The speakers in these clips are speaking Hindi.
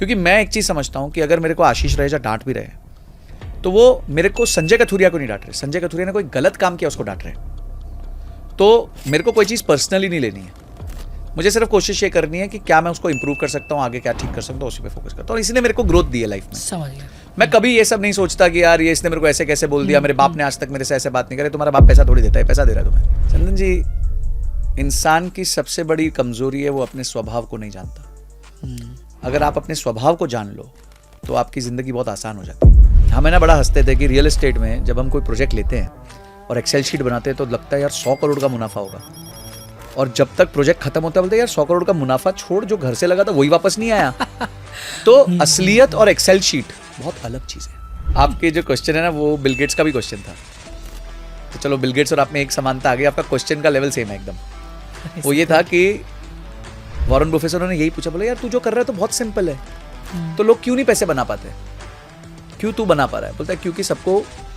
क्योंकि मैं एक चीज़ समझता हूँ कि अगर मेरे को आशीष रहेजा डांट भी रहे तो वो मेरे को संजय कथुरिया को नहीं डांट रहे, संजय कथुरिया ने कोई गलत काम किया उसको डांट रहे। तो मेरे को कोई चीज़ पर्सनली नहीं लेनी है, मुझे सिर्फ कोशिश ये करनी है कि क्या मैं उसको इंप्रूव कर सकता हूँ, आगे क्या ठीक कर सकता हूँ, उसी पे फोकस करता हूँ। और इसी ने मेरे को ग्रोथ दी है लाइफ में। समझ गया। मैं कभी ये सब नहीं सोचता कि यार ये इसने मेरे को ऐसे कैसे बोल दिया, मेरे बाप ने आज तक मेरे से ऐसे बात नहीं करे। तुम्हारा बाप पैसा थोड़ी देता है, पैसा दे रहा है तुम्हें। चंदन जी, इंसान की सबसे बड़ी कमजोरी है वो अपने स्वभाव को नहीं जानता। अगर आप अपने स्वभाव को जान लो तो आपकी जिंदगी बहुत आसान हो जाती है। हम है ना बड़ा हंसते थे कि रियल एस्टेट में जब हम कोई प्रोजेक्ट लेते हैं और एक्सेल शीट बनाते हैं तो लगता है यार 100 करोड़ का मुनाफा होगा, और जब तक प्रोजेक्ट खत्म होता है बोलते हैं यार 100 करोड़ का मुनाफा छोड़, जो घर से लगा था वही वापस नहीं आया। तो असलियत और एक्सेल शीट बहुत अलग चीज है। आपके जो क्वेश्चन है ना वो बिल गेट्स का भी क्वेश्चन था, तो चलो बिल गेट्स और आप में एक समानता आ गई, आपका क्वेश्चन का लेवल सेम है एकदम। वो ये था कि वॉरेन बफेट से उन्होंने यही पूछा, बोले यार तू जो कर रहा है तो बहुत सिंपल है, तो लोग क्यों नहीं पैसे बना पाते, क्यों तू बना पा रहा है? बोलता है क्योंकि सबको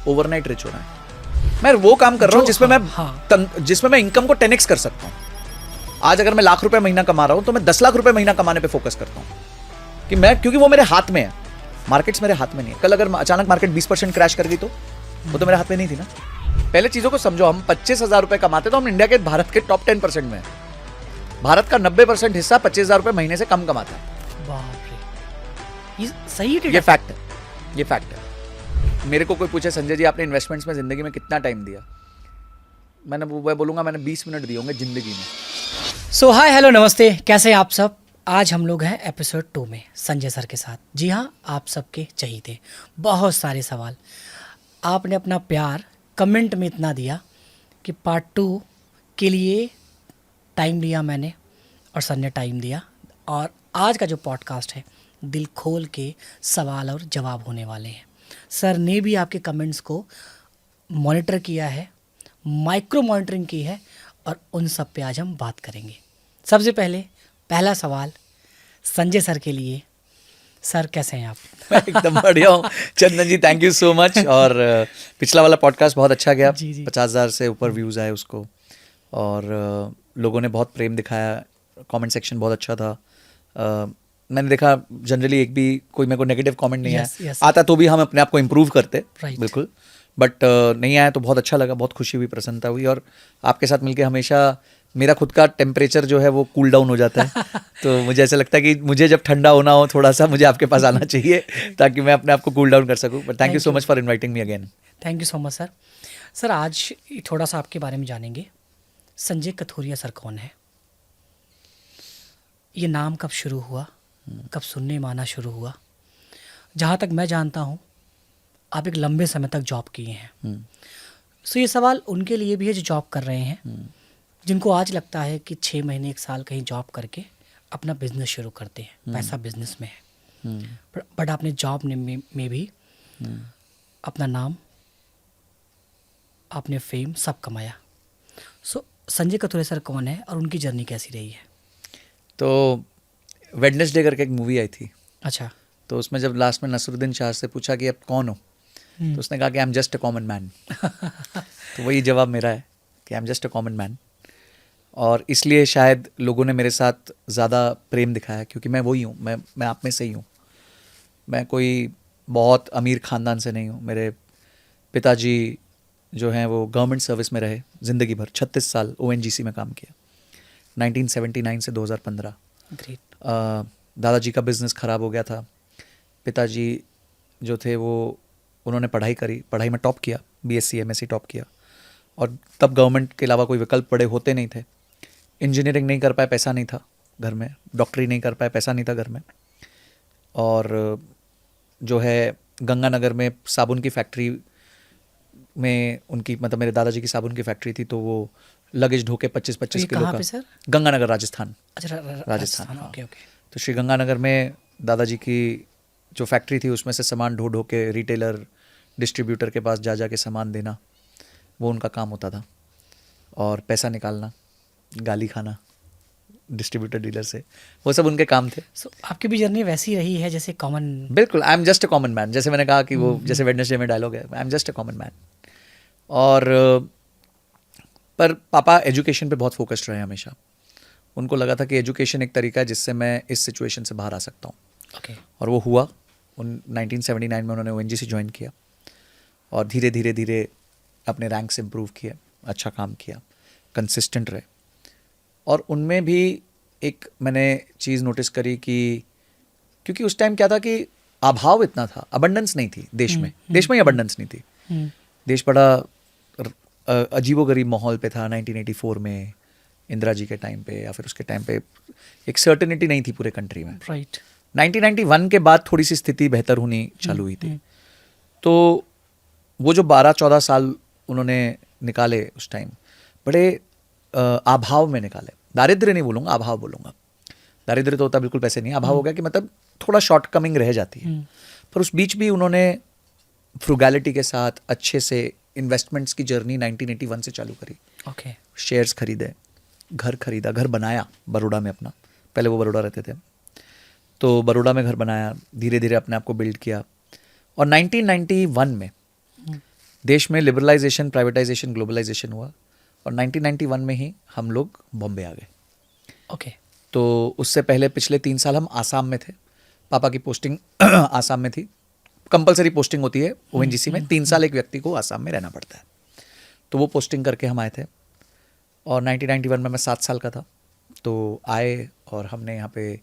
ओवरनाइट रिच होना है। मैं वो काम कर रहा हूँ जिसमें मैं इनकम को 10x कर सकता हूँ। आज अगर मैं लाख रुपए महीना कमा रहा हूँ तो मैं 10 लाख रुपए महीना कमाने पे फोकस करता हूँ कि मैं, क्योंकि वो मेरे हाथ में है। मार्केट्स मेरे हाथ में नहीं है। कल अगर अचानक मार्केट 20% क्रैश कर गई तो वो तो मेरे हाथ में नहीं थी ना। पहले चीजों को समझो, हम 25,000 रुपए कमाते तो हम इंडिया के, भारत के टॉप 10% में है। भारत का 90% हिस्सा 25,000 रुपए महीने से कम कमाता है। बाप रे, ये सही है। ये फैक्ट है, ये फैक्ट है। मेरे को कोई पूछे संजय जी आपने इन्वेस्टमेंट्स में जिंदगी में कितना टाइम दिया, मैं बोलूंगा मैंने 20 मिनट दिए होंगे जिंदगी में। सो हाय हेलो नमस्ते, कैसे हैं आप सब। आज हम लोग हैं एपिसोड 2 में संजय सर के साथ। जी हाँ, आप सबके चाहिए थे बहुत सारे सवाल। आपने अपना प्यार कमेंट में इतना दिया कि पार्ट 2 के लिए टाइम लिया मैंने और सर ने टाइम दिया। और आज का जो पॉडकास्ट है दिल खोल के सवाल और जवाब होने वाले हैं। सर ने भी आपके कमेंट्स को मॉनिटर किया है, माइक्रो मॉनिटरिंग की है, और उन सब पे आज हम बात करेंगे। सबसे पहले पहला सवाल संजय सर के लिए। सर कैसे हैं आप? मैं एकदम बढ़िया हूँ चंदन जी, थैंक यू सो मच। और पिछला वाला पॉडकास्ट बहुत अच्छा गया, 50,000 से ऊपर व्यूज़ आए उसको, और लोगों ने बहुत प्रेम दिखाया, कमेंट सेक्शन बहुत अच्छा था। मैंने देखा जनरली एक भी कोई मेरे को नेगेटिव कमेंट नहीं आया। आता तो भी हम अपने आप को इम्प्रूव करते, बिल्कुल, बट नहीं आया तो बहुत अच्छा लगा, बहुत खुशी हुई, प्रसन्नता हुई। और आपके साथ मिलके हमेशा मेरा खुद का टेम्परेचर जो है वो कूल डाउन हो जाता है। तो मुझे ऐसा लगता है कि मुझे जब ठंडा होना हो थोड़ा सा, मुझे आपके पास आना चाहिए ताकि मैं अपने आप को कूल डाउन कर सकूं। But thank you so much for inviting me again. Thank you so much sir. Sir आज थोड़ा सा आपके बारे में जानेंगे। संजय कथुरिया सर कौन है? ये नाम कब शुरू हुआ, कब सुनने में आना शुरू हुआ? जहाँ तक मैं जानता हूँ आप एक लंबे समय तक जॉब किए हैं। सो ये सवाल उनके लिए भी है जो जॉब कर रहे हैं, जिनको आज लगता है कि 6 महीने 1 साल कहीं जॉब करके अपना बिजनेस शुरू करते हैं, पैसा बिजनेस में है। बट आपने जॉब में भी अपना नाम, आपने फेम सब कमाया। सो संजय कथुरिया सर कौन है और उनकी जर्नी कैसी रही है? तो वेडनेसडे करके एक मूवी आई थी। अच्छा। तो उसमें जब लास्ट में नसरुद्दीन शाह से पूछा कि आप कौन हो, तो उसने कहा कि I am just a common man. तो वही जवाब मेरा है कि I am just a common man. और इसलिए शायद लोगों ने मेरे साथ ज़्यादा प्रेम दिखाया, क्योंकि मैं वही हूँ, मैं आप में से ही हूँ। मैं कोई बहुत अमीर ख़ानदान से नहीं हूँ। मेरे पिताजी जो हैं वो गवर्नमेंट सर्विस में रहे ज़िंदगी भर, 36 साल ONGC में काम किया, 1979 से 2015। ग्रेट। दादाजी का बिज़नेस ख़राब हो गया था। पिताजी जो थे वो, उन्होंने पढ़ाई करी, पढ़ाई में टॉप किया, BSc MSc टॉप किया, और तब गवर्नमेंट के अलावा कोई विकल्प बड़े होते नहीं थे। इंजीनियरिंग नहीं कर पाए, पैसा नहीं था घर में। डॉक्टरी नहीं कर पाए, पैसा नहीं था घर में। और जो है गंगानगर में साबुन की फैक्ट्री में उनकी, मतलब मेरे दादाजी की साबुन की फैक्ट्री थी, तो वो लगेज ढोके 25-25 किलो का। सर? गंगानगर, राजस्थान। अच्छा, राजस्थान। Okay okay. तो श्री गंगानगर में दादाजी की जो फैक्ट्री थी उसमें से सामान ढो के रिटेलर डिस्ट्रीब्यूटर के पास जा के सामान देना, वो उनका काम होता था। और पैसा निकालना, गाली खाना डिस्ट्रीब्यूटर डीलर से, वो सब उनके काम थे। सो आपकी भी जर्नी वैसी रही है जैसे कॉमन? बिल्कुल, I am just a common man. जैसे मैंने कहा कि वो जैसे वेडनेसडे में डायलॉग है, I am just a common man. और पर पापा एजुकेशन पे बहुत फोकस्ड रहे हमेशा। उनको लगा था कि एजुकेशन एक तरीका है जिससे मैं इस सिचुएशन से बाहर आ सकता हूँ। ओके और वो हुआ। 1979 में उन्होंने ONGC ज्वाइन किया और धीरे धीरे धीरे अपने रैंक्स इम्प्रूव किए, अच्छा काम किया, कंसिस्टेंट रहे। और उनमें भी एक मैंने चीज़ नोटिस करी कि क्योंकि उस टाइम क्या था कि अभाव इतना था, अबंडेंस नहीं थी देश में, देश में ही अबंडेंस नहीं थी। देश बड़ा अजीबोगरीब माहौल पे था 1984 में, इंदिरा जी के टाइम पे या फिर उसके टाइम पे एक सर्टेनिटी नहीं थी पूरे कंट्री में। राइट 1991 के बाद थोड़ी सी स्थिति बेहतर होनी चालू हुई थी। तो वो जो 12-14 साल उन्होंने निकाले उस टाइम, बड़े अभाव में निकाले। दारिद्र्य नहीं बोलूँगा, अभाव बोलूँगा। दारिद्र्य तो होता बिल्कुल पैसे नहीं, अभाव हो गया कि मतलब थोड़ा शॉर्ट कमिंग रह जाती है। पर उस बीच भी उन्होंने फ्रुगैलिटी के साथ अच्छे से इन्वेस्टमेंट्स की जर्नी 1981 से चालू करी। ओके शेयर्स खरीदे, घर खरीदा, घर बनाया बड़ौदा में अपना। पहले वो बड़ौदा रहते थे, तो बड़ौदा में घर बनाया, धीरे धीरे अपने आप को बिल्ड किया। और 1991 में देश में लिबरलाइजेशन, प्राइवेटाइजेशन, ग्लोबलाइजेशन हुआ और 1991 में ही हम लोग बॉम्बे आ गए। ओके तो उससे पहले पिछले 3 साल हम आसाम में थे। पापा की पोस्टिंग आसाम में थी, कंपलसरी पोस्टिंग होती है ONGC में, 3 साल एक व्यक्ति को आसाम में रहना पड़ता है। तो वो पोस्टिंग करके हम आए थे और 1991 में मैं 7 साल का था। तो आए और हमने यहाँ पे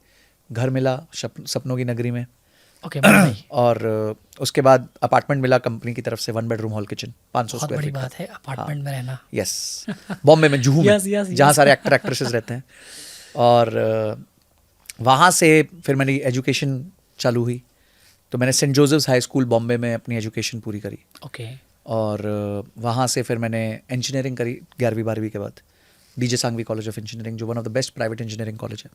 घर मिला सपनों की नगरी में। ओके मुंबई और उसके बाद अपार्टमेंट मिला कंपनी की तरफ से, 1 बेडरूम हॉल किचन, 500 बहुत स्क्वायर बड़ी फीट का। बात है अपार्टमेंट में रहना। यस, बॉम्बे में, जुहू में, Yes, yes, जहाँ yes. सारे एक्टर एक्ट्रेसेस रहते हैं। और वहाँ से फिर मेरी एजुकेशन चालू हुई। तो मैंने Saint Joseph's high school Bombay में अपनी एजुकेशन पूरी करी। ओके और वहाँ से फिर मैंने इंजीनियरिंग करी 11वीं-12वीं के बाद, DJ Sanghvi college of engineering, जो one of the best private engineering college है।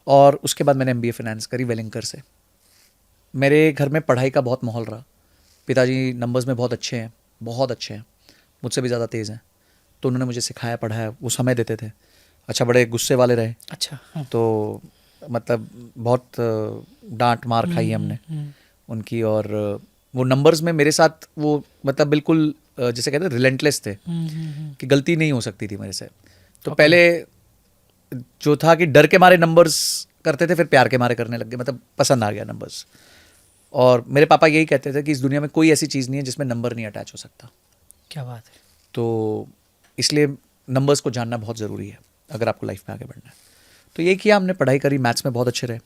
और उसके बाद मैंने MBA फाइनेंस करी वेलिंगकर से। मेरे घर में पढ़ाई का बहुत माहौल रहा। पिताजी नंबर्स में बहुत अच्छे हैं, बहुत अच्छे हैं, मुझसे भी ज़्यादा तेज़ हैं। तो उन्होंने मुझे सिखाया, पढ़ाया, वो समय देते थे। अच्छा, बड़े गुस्से वाले रहे। अच्छा तो मतलब बहुत डांट मार खाई हमने उनकी। और वो नंबर्स में मेरे साथ वो मतलब बिल्कुल जैसे कहते हैं रिलेंटलेस थे कि गलती नहीं हो सकती थी मेरे से। तो पहले जो था कि डर के मारे नंबर्स करते थे, फिर प्यार के मारे करने लग गए, मतलब पसंद आ गया नंबर्स। और मेरे पापा यही कहते थे कि इस दुनिया में कोई ऐसी चीज़ नहीं है जिसमें नंबर नहीं अटैच हो सकता। क्या बात है। तो इसलिए नंबर्स को जानना बहुत ज़रूरी है अगर आपको लाइफ में आगे बढ़ना है। तो ये किया हमने, पढ़ाई करी, मैथ्स में बहुत अच्छे रहे।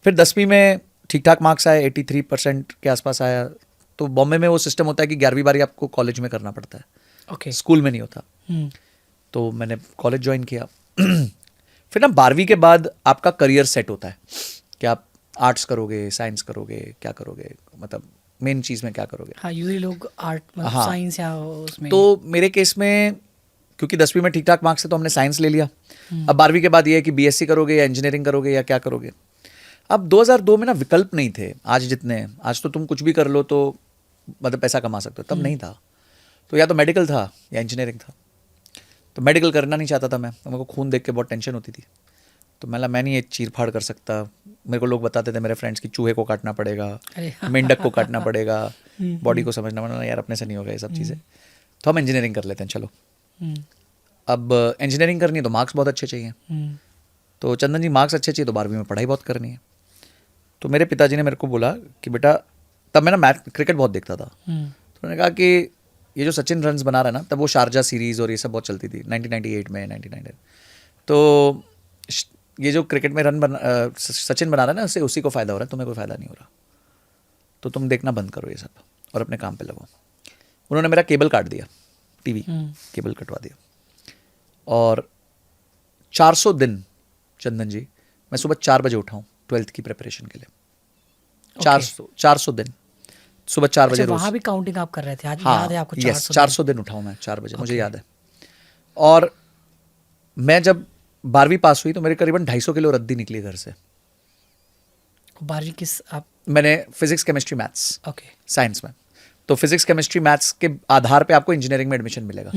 फिर 10वीं में ठीक ठाक मार्क्स आए, 83% के आसपास आया। तो बॉम्बे में वो सिस्टम होता है कि 11वीं-12वीं आपको कॉलेज में करना पड़ता है, ओके स्कूल में नहीं होता। तो मैंने कॉलेज ज्वाइन किया। फिर ना 12वीं के बाद आपका करियर सेट होता है कि आप आर्ट्स करोगे, साइंस करोगे, क्या करोगे, मतलब मेन चीज़ में क्या करोगे। हाँ यूजली लोग आर्ट मतलब हाँ। साइंस या उसमें। तो मेरे केस में क्योंकि 10वीं में ठीक ठाक मार्क्स है तो हमने साइंस ले लिया। अब 12वीं के बाद ये है कि BSc करोगे या इंजीनियरिंग करोगे या क्या करोगे। अब 2002 में ना विकल्प नहीं थे आज जितने। आज तो तुम कुछ भी कर लो तो मतलब पैसा कमा सकते हो, तब नहीं था। तो या तो मेडिकल था या इंजीनियरिंग था। तो मेडिकल करना नहीं चाहता था मैं, तो मेरे को खून देख के बहुत टेंशन होती थी। तो मैं नहीं ये चीर फाड़ कर सकता। मेरे को लोग बताते थे, मेरे फ्रेंड्स, की चूहे को काटना पड़ेगा, अरे मेंढक को काटना पड़ेगा, बॉडी को समझना पड़ेगा। यार अपने से नहीं होगा ये सब चीज़ें, तो हम इंजीनियरिंग कर लेते हैं चलो। अब इंजीनियरिंग करनी है तो मार्क्स बहुत अच्छे चाहिए। तो चंदन जी मार्क्स अच्छे चाहिए तो 12वीं में पढ़ाई बहुत करनी है। तो मेरे पिताजी ने मेरे को बोला कि बेटा, तब मैं ना क्रिकेट बहुत देखता था। तो उन्होंने कहा कि ये जो सचिन रन्स बना रहा है ना, तब वो शारजा सीरीज़ और ये सब बहुत चलती थी 1998 में, 1999। तो ये जो क्रिकेट में सचिन बना रहा है ना, उससे उसी को फ़ायदा हो रहा है, तुम्हें कोई फ़ायदा नहीं हो रहा। तो तुम देखना बंद करो ये सब और अपने काम पे लगो। उन्होंने मेरा केबल काट दिया, टीवी केबल कटवा दिया। और 400 दिन चंदन जी मैं सुबह 4 बजे उठाऊँ 12th की प्रिपरेशन के लिए। 400 दिन सुबह 4 बजे अच्छा, रोज। वहाँ भी काउंटिंग आप कर रहे थे आज? हाँ, याद है आपको? यस, 400 दिन उठाऊँ मैं 4 बजे, मुझे याद है। और मैं जब 12वीं पास हुई तो मेरे करीबन 250 किलो रद्दी निकली घर से। 12वीं किस आप? मैंने physics, chemistry, maths, okay science में। तो फिजिक्स, केमिस्ट्री, मैथ्स के आधार पे आपको इंजीनियरिंग में एडमिशन मिलेगा।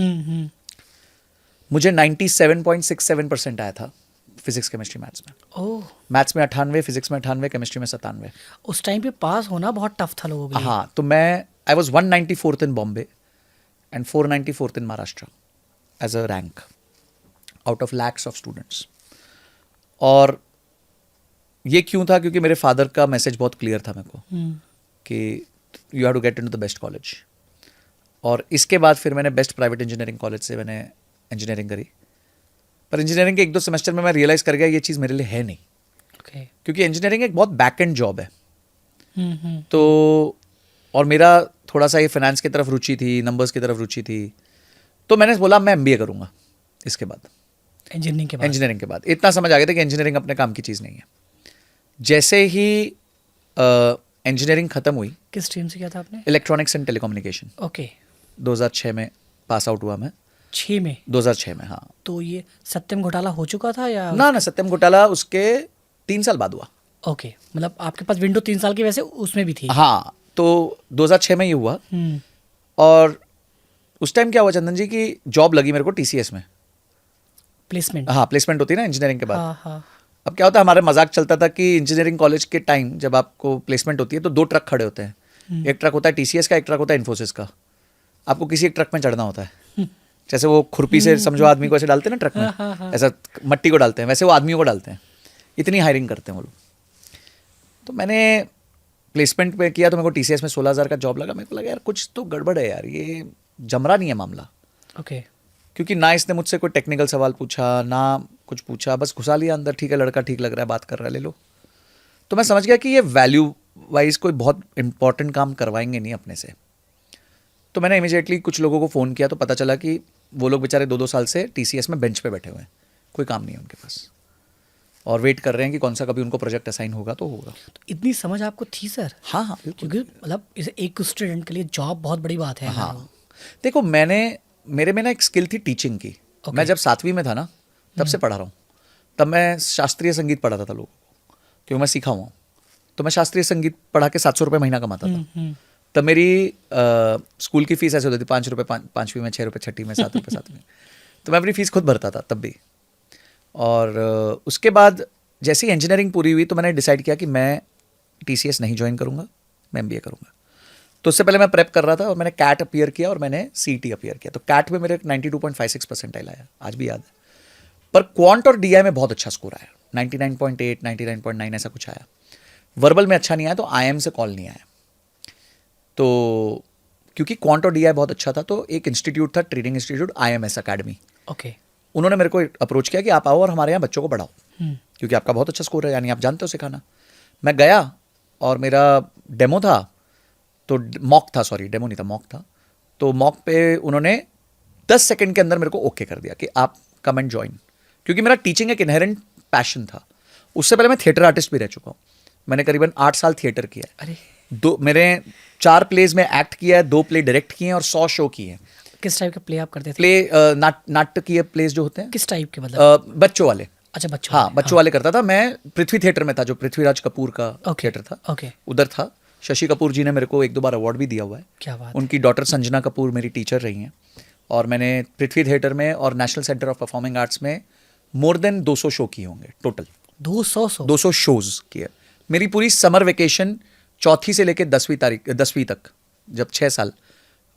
मुझे 97.67% आया था फिजिक्स, केमिस्ट्री, मैथ्स में। ओह, मैथ्स में 98, फिजिक्स में 98, केमिस्ट्री में 97। उस टाइम पे पास होना बहुत टफ था लोगों के लिए। हाँ, तो I was 194th in Bombay and 494th in Maharashtra as a rank out of lakhs of students. और ये क्यों था, क्योंकि मेरे फादर का मैसेज बहुत क्लियर था मेरे को हम्म, कि you have to get into the best college. और इसके बाद फिर मैंने बेस्ट प्राइवेट इंजीनियरिंग कॉलेज से मैंने इंजीनियरिंग करी। पर इंजीनियरिंग के 1-2 सेमेस्टर में मैं रियलाइज़ कर गया ये चीज़ मेरे लिए है नहीं, ओके। क्योंकि इंजीनियरिंग एक बहुत बैक एंड जॉब है। हम्म, तो और मेरा थोड़ा सा ये फाइनेंस की तरफ रुचि थी, नंबर्स की तरफ रुचि थी, तो मैंने बोला मैं एमबीए करूँगा इसके बाद, इंजीनियरिंग के बाद। इंजीनियरिंग के बाद। इतना समझ आ गया था कि इंजीनियरिंग अपने काम की चीज़ नहीं है। जैसे ही इंजीनियरिंग ख़त्म हुई, किस स्ट्रीम से किया था आपने? Electronics and telecommunication, okay. 2006 में पास आउट हुआ मैं। 6 में? 2006 में, हाँ। तो ये सत्यम घोटाला हो चुका था या? ना सत्यम घोटाला उसके 3 साल बाद हुआ। ओके, मतलब आपके पास विंडो 3 साल की वैसे उसमें भी थी? हाँ, तो 2006 में ये हुआ। हम्म, और उस टाइम क्या हुआ चंदन जी की जॉब लगी मेरे को टीसीएस में। प्लेसमेंट। हाँ, प्लेसमेंट होती है ना इंजीनियरिंग के बाद। हाँ हाँ। अब क्या होता है, हमारे मजाक चलता था कि इंजीनियरिंग कॉलेज के टाइम जब आपको प्लेसमेंट होती है तो 2 ट्रक खड़े होते हैं। एक ट्रक होता है टीसीएस का, एक ट्रक होता है इन्फोसिस का। आपको किसी एक ट्रक में चढ़ना होता है। जैसे वो खुरपी से समझो आदमी को ऐसे डालते हैं ना ट्रक में, ऐसा मट्टी को डालते हैं, वैसे वो आदमियों को डालते हैं। इतनी हायरिंग करते हैं वो लोग। तो मैंने प्लेसमेंट पे किया तो मेरे को टीसीएस में 16,000 का जॉब लगा। मेरे को लगा यार कुछ तो गड़बड़ है यार, ये जमरा नहीं है मामला। ओके। क्योंकि ना इसने मुझसे कोई टेक्निकल सवाल पूछा, ना कुछ पूछा, बस घुसा लिया अंदर। ठीक है, लड़का ठीक लग रहा है, बात कर रहा है, ले लो। तो मैं समझ गया कि ये वैल्यू वाइज कोई बहुत इंपॉर्टेंट काम करवाएंगे नहीं अपने से। तो मैंने इमीडिएटली कुछ लोगों को फ़ोन किया तो पता चला कि वो लोग बेचारे 2-2 साल से टीसीएस में बेंच पे बैठे हुए हैं, कोई काम नहीं है उनके पास, और वेट कर रहे हैं कि कौन सा कभी उनको प्रोजेक्ट असाइन होगा तो होगा। तो इतनी समझ आपको थी सर? हाँ हाँ बिल्कुल। क्योंकि मतलब इसे एक स्टूडेंट के लिए जॉब बहुत बड़ी बात है। हाँ, देखो मेरे में ना एक स्किल थी टीचिंग की। मैं जब 7वीं में था ना तब से पढ़ा रहा हूँ। तब मैं शास्त्रीय संगीत पढ़ाता था लोगों को, क्योंकि मैं सीखा हुआ हूँ। तो मैं शास्त्रीय संगीत पढ़ा के 700 रुपये महीना कमाता था। तब मेरी स्कूल की फीस ऐसे होती थी 5 रुपये 5वीं में, 6 रुपये 6ठी में, 7 रुपये 7वीं में। तो मैं अपनी फ़ीस खुद भरता था तब भी। और उसके बाद जैसे ही इंजीनियरिंग पूरी हुई तो मैंने डिसाइड किया कि मैं टीसीएस नहीं ज्वाइन करूँगा, मैं एमबीए करूँगा। तो उससे पहले मैं प्रेप कर रहा था और मैंने कैट अपीयर किया और मैंने सीईटी अपीयर किया। तो कैट में मेरे 92.56 परसेंटाइल आया, आज भी याद है। पर क्वांट और डीआई में बहुत अच्छा स्कोर आया, 99.8, 99.9 ऐसा कुछ आया। वर्बल में अच्छा नहीं आया, तो आईएम से कॉल नहीं आया। तो क्योंकि क्वांट और डीआई बहुत अच्छा था तो एक इंस्टीट्यूट था, training institute, IMS academy. Okay. उन्होंने मेरे को अप्रोच किया कि आप आओ और हमारे यहाँ बच्चों को पढ़ाओ, क्योंकि आपका बहुत अच्छा स्कोर है, यानी आप जानते हो सिखाना। मैं गया और मेरा डेमो था, तो मॉक था, सॉरी डेमो नहीं था, मॉक था। तो मॉक पे उन्होंने 10 सेकंड के अंदर मेरे को ओके कर दिया कि आप कम एंड ज्वाइन। क्योंकि मेरा टीचिंग एक इनहेरेंट पैशन था। उससे पहले मैं थिएटर आर्टिस्ट भी रह चुका हूँ। मैंने करीबन 8 साल थिएटर किया है। अरे मेरे 4 प्लेज में एक्ट किया है, 2 प्ले डायरेक्ट किए हैं और 100 शो किए हैं। किस टाइप के प्ले आप करते थे? प्ले नाट्यकीय प्लेज जो होते हैं, किस टाइप के मतलब? बच्चों वाले। अच्छा, बच्चों हाँ, बच्चों वाले करता था मैं। पृथ्वी थिएटर में था, जो पृथ्वीराज कपूर का ओके, थिएटर था, ओके। उधर था। शशि कपूर जी ने मेरे को 1-2 बार अवार्ड भी दिया हुआ है। क्या बात। उनकी डॉटर संजना कपूर मेरी टीचर रही हैं। और मैंने पृथ्वी थिएटर में और national centre of performing arts में मोर देन 200 शो किए होंगे टोटल। 200 शोज किए। मेरी पूरी समर वेकेशन 4थी से लेकर 10वीं तक, जब 6 साल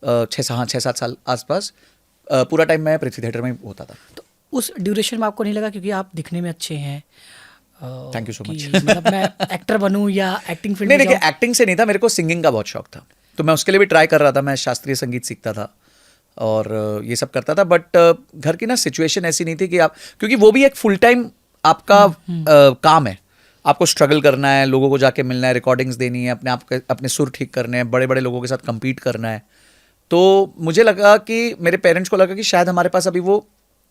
6-7 साल आसपास पूरा टाइम मैं पृथ्वी थिएटर में होता था। तो उस ड्यूरेशन में आपको नहीं लगा, क्योंकि आप दिखने में अच्छे हैं, थैंक यू सो मच, मतलब मैं एक्टर बनूं या एक्टिंग फील्ड नहीं में देखिए, एक्टिंग से नहीं था, मेरे को सिंगिंग का बहुत शौक था। तो मैं उसके लिए भी ट्राई कर रहा था। मैं शास्त्रीय संगीत सीखता था और ये सब करता था। बट घर की ना सिचुएशन ऐसी नहीं थी कि आप, क्योंकि वो भी एक फुल टाइम आपका काम है। आपको स्ट्रगल करना है, लोगों को जाके मिलना है, रिकॉर्डिंग्स देनी है, अपने सुर ठीक करने हैं, बड़े बड़े लोगों के साथ compete करना है। तो मुझे लगा कि मेरे पेरेंट्स को लगा कि शायद हमारे पास अभी वो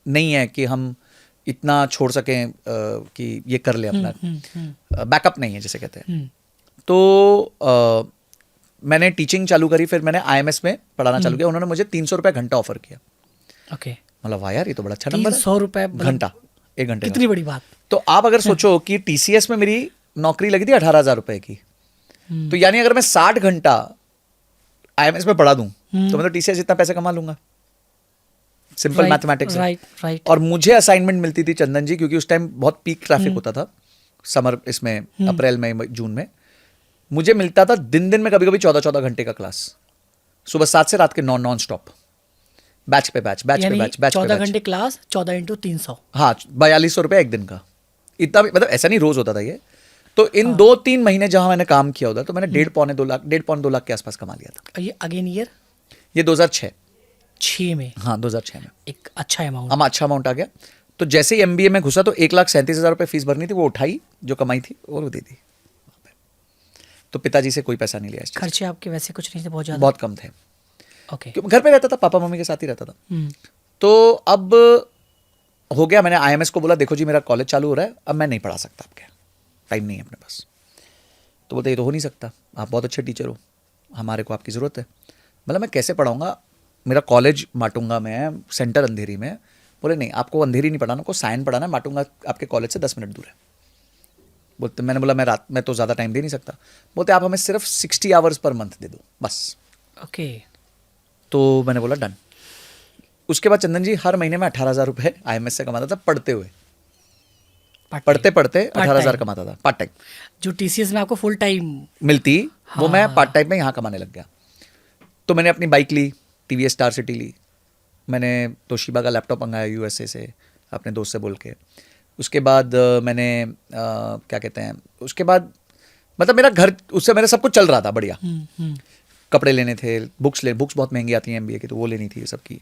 नहीं है कि हम इतना छोड़ सकें कि ये कर ले अपना, बैकअप नहीं है जिसे कहते हैं। तो मैंने टीचिंग चालू करी, फिर मैंने IMS में पढ़ाना चालू किया। उन्होंने मुझे 300 रुपये घंटा ऑफर किया। ओके, मतलब वाह यार, ये तो बड़ा अच्छा नंबर है। 300 रुपये घंटा, 1 घंटे कितनी बड़ी बात। तो आप अगर सोचो कि TCS में मेरी नौकरी लगी थी 18,000 रुपए की, तो यानी अगर मैं 60 घंटा IMS में पढ़ा दूं तो मैं तो TCS जितना पैसे कमा लूंगा। Simple mathematics. राइट। और मुझे असाइनमेंट मिलती थी चंदन जी, क्योंकि उस टाइम बहुत पीक ट्रैफिक होता था, समर इसमें अप्रैल में जून में। मुझे मिलता था दिन में कभी कभी 14-14 घंटे का क्लास, सुबह 7 से रात के 9 नॉन स्टॉप, बैच पे बैच 14 घंटे क्लास, 14 × 300। हाँ, 4200 रुपये एक दिन का। इतना भी, मतलब ऐसा नहीं रोज होता था ये, तो इन 2-3 महीने जहां मैंने काम किया उधर, तो मैंने 1.5-2 लाख के आसपास कमा लिया था। और ये अगेन ईयर ये 2006। 6 में हाँ 2006 में एक अच्छा अमाउंट। हम अच्छा अमाउंट आ गया। तो जैसे ही MBA में घुसा तो 1,37,000 रुपये फीस भरनी थी, वो उठाई जो कमाई थी और वो दे दी। तो पिताजी से कोई पैसा नहीं लिया इस चीज़ खर्चे आपके वैसे कुछ नहीं थे, बहुत का। ज़्यादा? बहुत कम थे, ओके। क्योंकि घर पे रहता था, पापा मम्मी के साथ ही रहता था। तो अब हो गया, मैंने IMS को बोला देखो जी मेरा कॉलेज चालू हो रहा है, अब मैं नहीं पढ़ा सकता, आपके टाइम नहीं है अपने पास। तो बोलते ये तो हो नहीं सकता, आप बहुत अच्छे टीचर हो, हमारे को आपकी ज़रूरत है। मतलब मैं कैसे पढ़ाऊँगा, मेरा कॉलेज माटूंगा मैं, सेंटर अंधेरी में। बोले नहीं, आपको अंधेरी नहीं पढ़ाना, को साइन पढ़ाना है, माटूंगा आपके कॉलेज से 10 मिनट दूर है। बोलते, मैंने बोला मैं रात में तो ज़्यादा टाइम दे नहीं सकता। बोलते आप हमें सिर्फ 60 आवर्स पर मंथ दे दो बस। ओके। तो मैंने बोला डन। उसके बाद चंदन जी हर महीने में 18,000 रुपये IMS से कमाता था पढ़ते हुए। पढ़ते 18,000 कमाता था पार्ट टाइम। जो TCS में आपको फुल टाइम मिलती वो मैं पार्ट टाइम में यहाँ कमाने लग गया। तो मैंने अपनी बाइक ली, TVS स्टार सिटी ली, मैंने तोशिबा का लैपटॉप मंगाया USA से अपने दोस्त से बोल के। उसके बाद मैंने क्या कहते हैं, उसके बाद मतलब मेरा घर, उससे मेरा सब कुछ चल रहा था बढ़िया। कपड़े लेने थे, बुक्स बहुत महंगी आती हैं MBA की, तो वो लेनी थी ये सब की।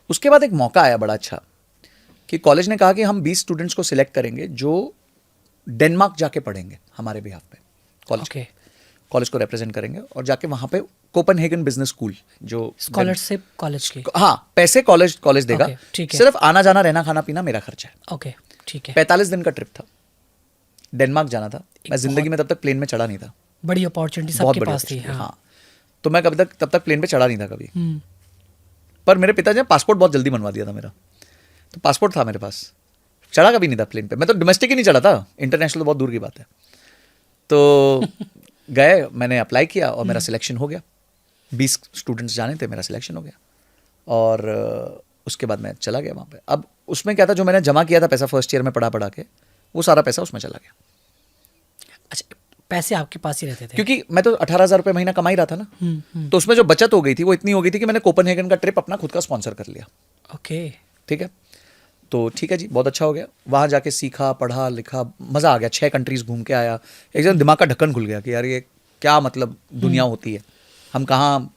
उसके बाद एक मौका आया बड़ा अच्छा कि कॉलेज ने कहा कि हम 20 स्टूडेंट्स को सिलेक्ट करेंगे जो डेनमार्क जाके पढ़ेंगे हमारे बिहाफ पे। कॉलेज को रिप्रेजेंट करेंगे और जाके वहाँ पे कोपेनहेगन बिजनेस स्कूल, जो स्कॉलरशिप कॉलेज की। हाँ, पैसे कॉलेज देगा, ठीक है। सिर्फ आना जाना रहना खाना पीना मेरा खर्चा है। ओके, ठीक है। 45 दिन का ट्रिप था, डेनमार्क जाना था। मैं जिंदगी में तब तक प्लेन में चढ़ा नहीं था। बड़ी अपॉर्चुनिटी बहुत सबके बड़ी पास थी। opportunity, हाँ। हाँ। तो मैं तब तक प्लेन पे चढ़ा नहीं था कभी। पर मेरे पिताजी ने पासपोर्ट बहुत जल्दी बनवा दिया था मेरा, तो पासपोर्ट था मेरे पास। चढ़ा कभी नहीं था प्लेन पे, मैं तो डोमेस्टिक ही नहीं चढ़ा था, इंटरनेशनल तो बहुत दूर की बात है। तो गए, मैंने अप्लाई किया और मेरा सिलेक्शन हो गया। 20 स्टूडेंट्स जाने थे, मेरा सिलेक्शन हो गया। और उसके बाद मैं चला गया वहाँ पे। अब उसमें क्या था, जो मैंने जमा किया था पैसा फर्स्ट ईयर में पढ़ा के, वो सारा पैसा उसमें चला गया। अच्छा, पैसे आपके पास ही रहते थे? क्योंकि मैं तो 18,000 रुपये महीना कमा ही रहा था ना। तो उसमें जो बचत हो गई थी वो इतनी हो गई थी कि मैंने कोपेनहेगन का ट्रिप अपना खुद का स्पॉन्सर कर लिया। ओके, ठीक है। तो ठीक है जी, बहुत अच्छा हो गया। वहाँ जाके सीखा, पढ़ा लिखा, मज़ा आ गया। 6 कंट्रीज घूम के आया। एकदम दिमाग का ढक्कन खुल गया कि यार ये क्या मतलब दुनिया होती है, हम कहाँ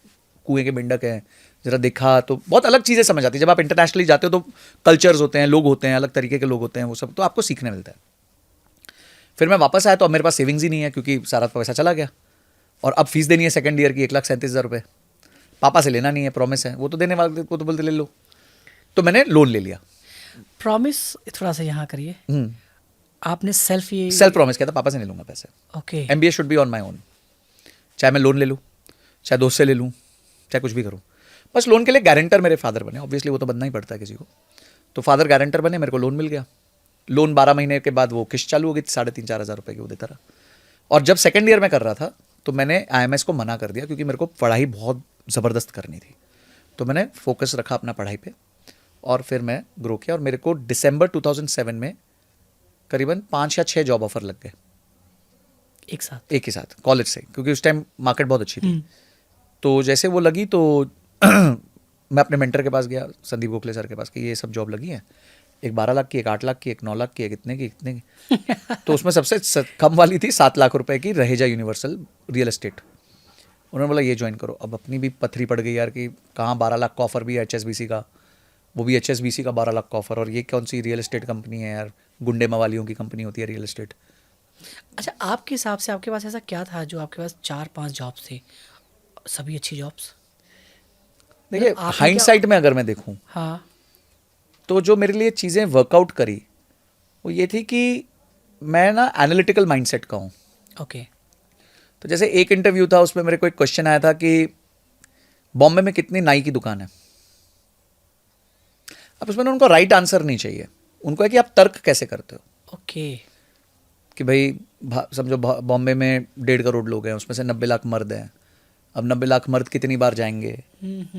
कुएं के बिंडक हैं। ज़रा देखा तो बहुत अलग चीज़ें समझ आती है। जब आप इंटरनेशनली जाते हो तो कल्चर्स होते हैं, लोग होते हैं, अलग तरीके के लोग होते हैं, वो सब तो आपको सीखने मिलता है। फिर मैं वापस आया तो अब मेरे पास सेविंग्स ही नहीं है, क्योंकि सारा पैसा चला गया। और अब फीस देनी है सेकंड ईयर की 1,37,000 रुपये। पापा से लेना नहीं है, प्रॉमिस है, वो तो देने वाले, वो तो बोलते ले लो। तो मैंने लोन ले लिया। प्रॉमिस थोड़ा सा यहाँ करिए। आपने सेल्फ प्रॉमिस किया था, पापा से नहीं लूंगा पैसे। Okay. MBA should be on my own. चाहे मैं लोन ले लूँ, चाहे दोस्त से ले लूँ, चाहे कुछ भी करूँ, बस लोन के लिए गारंटर मेरे फादर बने। ऑब्वियसली वो तो बनना ही पड़ता है किसी को। तो फादर गारंटर बने, मेरे को लोन मिल गया। लोन 12 महीने के बाद वो किस्त चालू हो गई, 3,500-4 हज़ार रुपये की वो देता रहा। और जब सेकंड ईयर में कर रहा था तो मैंने IMS को मना कर दिया, क्योंकि मेरे को पढ़ाई बहुत ज़बरदस्त करनी थी। तो मैंने फोकस रखा अपना पढ़ाई पे और फिर मैं ग्रो किया। और मेरे को दिसंबर 2007 में करीबन 5 या 6 जॉब ऑफर लग गए एक ही साथ कॉलेज से, क्योंकि उस टाइम मार्केट बहुत अच्छी थी। तो जैसे वो लगी तो मैं अपने मेंटर के पास गया, संदीप गोखले सर के पास, कि ये सब जॉब लगी हैं, एक 12 लाख की, एक 8 लाख की, एक 9 लाख की, एक इतने की। तो उसमें सबसे कम वाली थी 7 लाख रुपए की, रहेजा यूनिवर्सल रियल एस्टेट। उन्होंने बोला ये ज्वाइन करो। अब अपनी भी पथरी पड़ गई यार कि कहाँ 12 लाख का ऑफर भी है HSBC का, वो भी HSBC का 12 लाख का ऑफर, और ये कौन सी रियल एस्टेट कंपनी है यार, गुंडे मवालियों की कंपनी होती है रियल एस्टेट। अच्छा, आपके हिसाब से आपके पास ऐसा क्या था जो आपके पास 4-5 जॉब्स थे, सभी अच्छी जॉब्स? देखिए, हाइंडसाइट में अगर मैं देखूं, हाँ, तो जो मेरे लिए चीज़ें वर्कआउट करी वो ये थी कि मैं ना एनालिटिकल माइंडसेट का हूँ। ओके। तो जैसे एक इंटरव्यू था, उसमें मेरे को एक क्वेश्चन आया था कि बॉम्बे में कितनी नाई की दुकान है। अब उसमें उनको राइट आंसर नहीं चाहिए, उनको है कि आप तर्क कैसे करते हो। ओके। कि भाई समझो बॉम्बे में 1.5 करोड़ लोग हैं, उसमें से 90 लाख मर्द हैं। अब 90 लाख मर्द कितनी बार जाएंगे,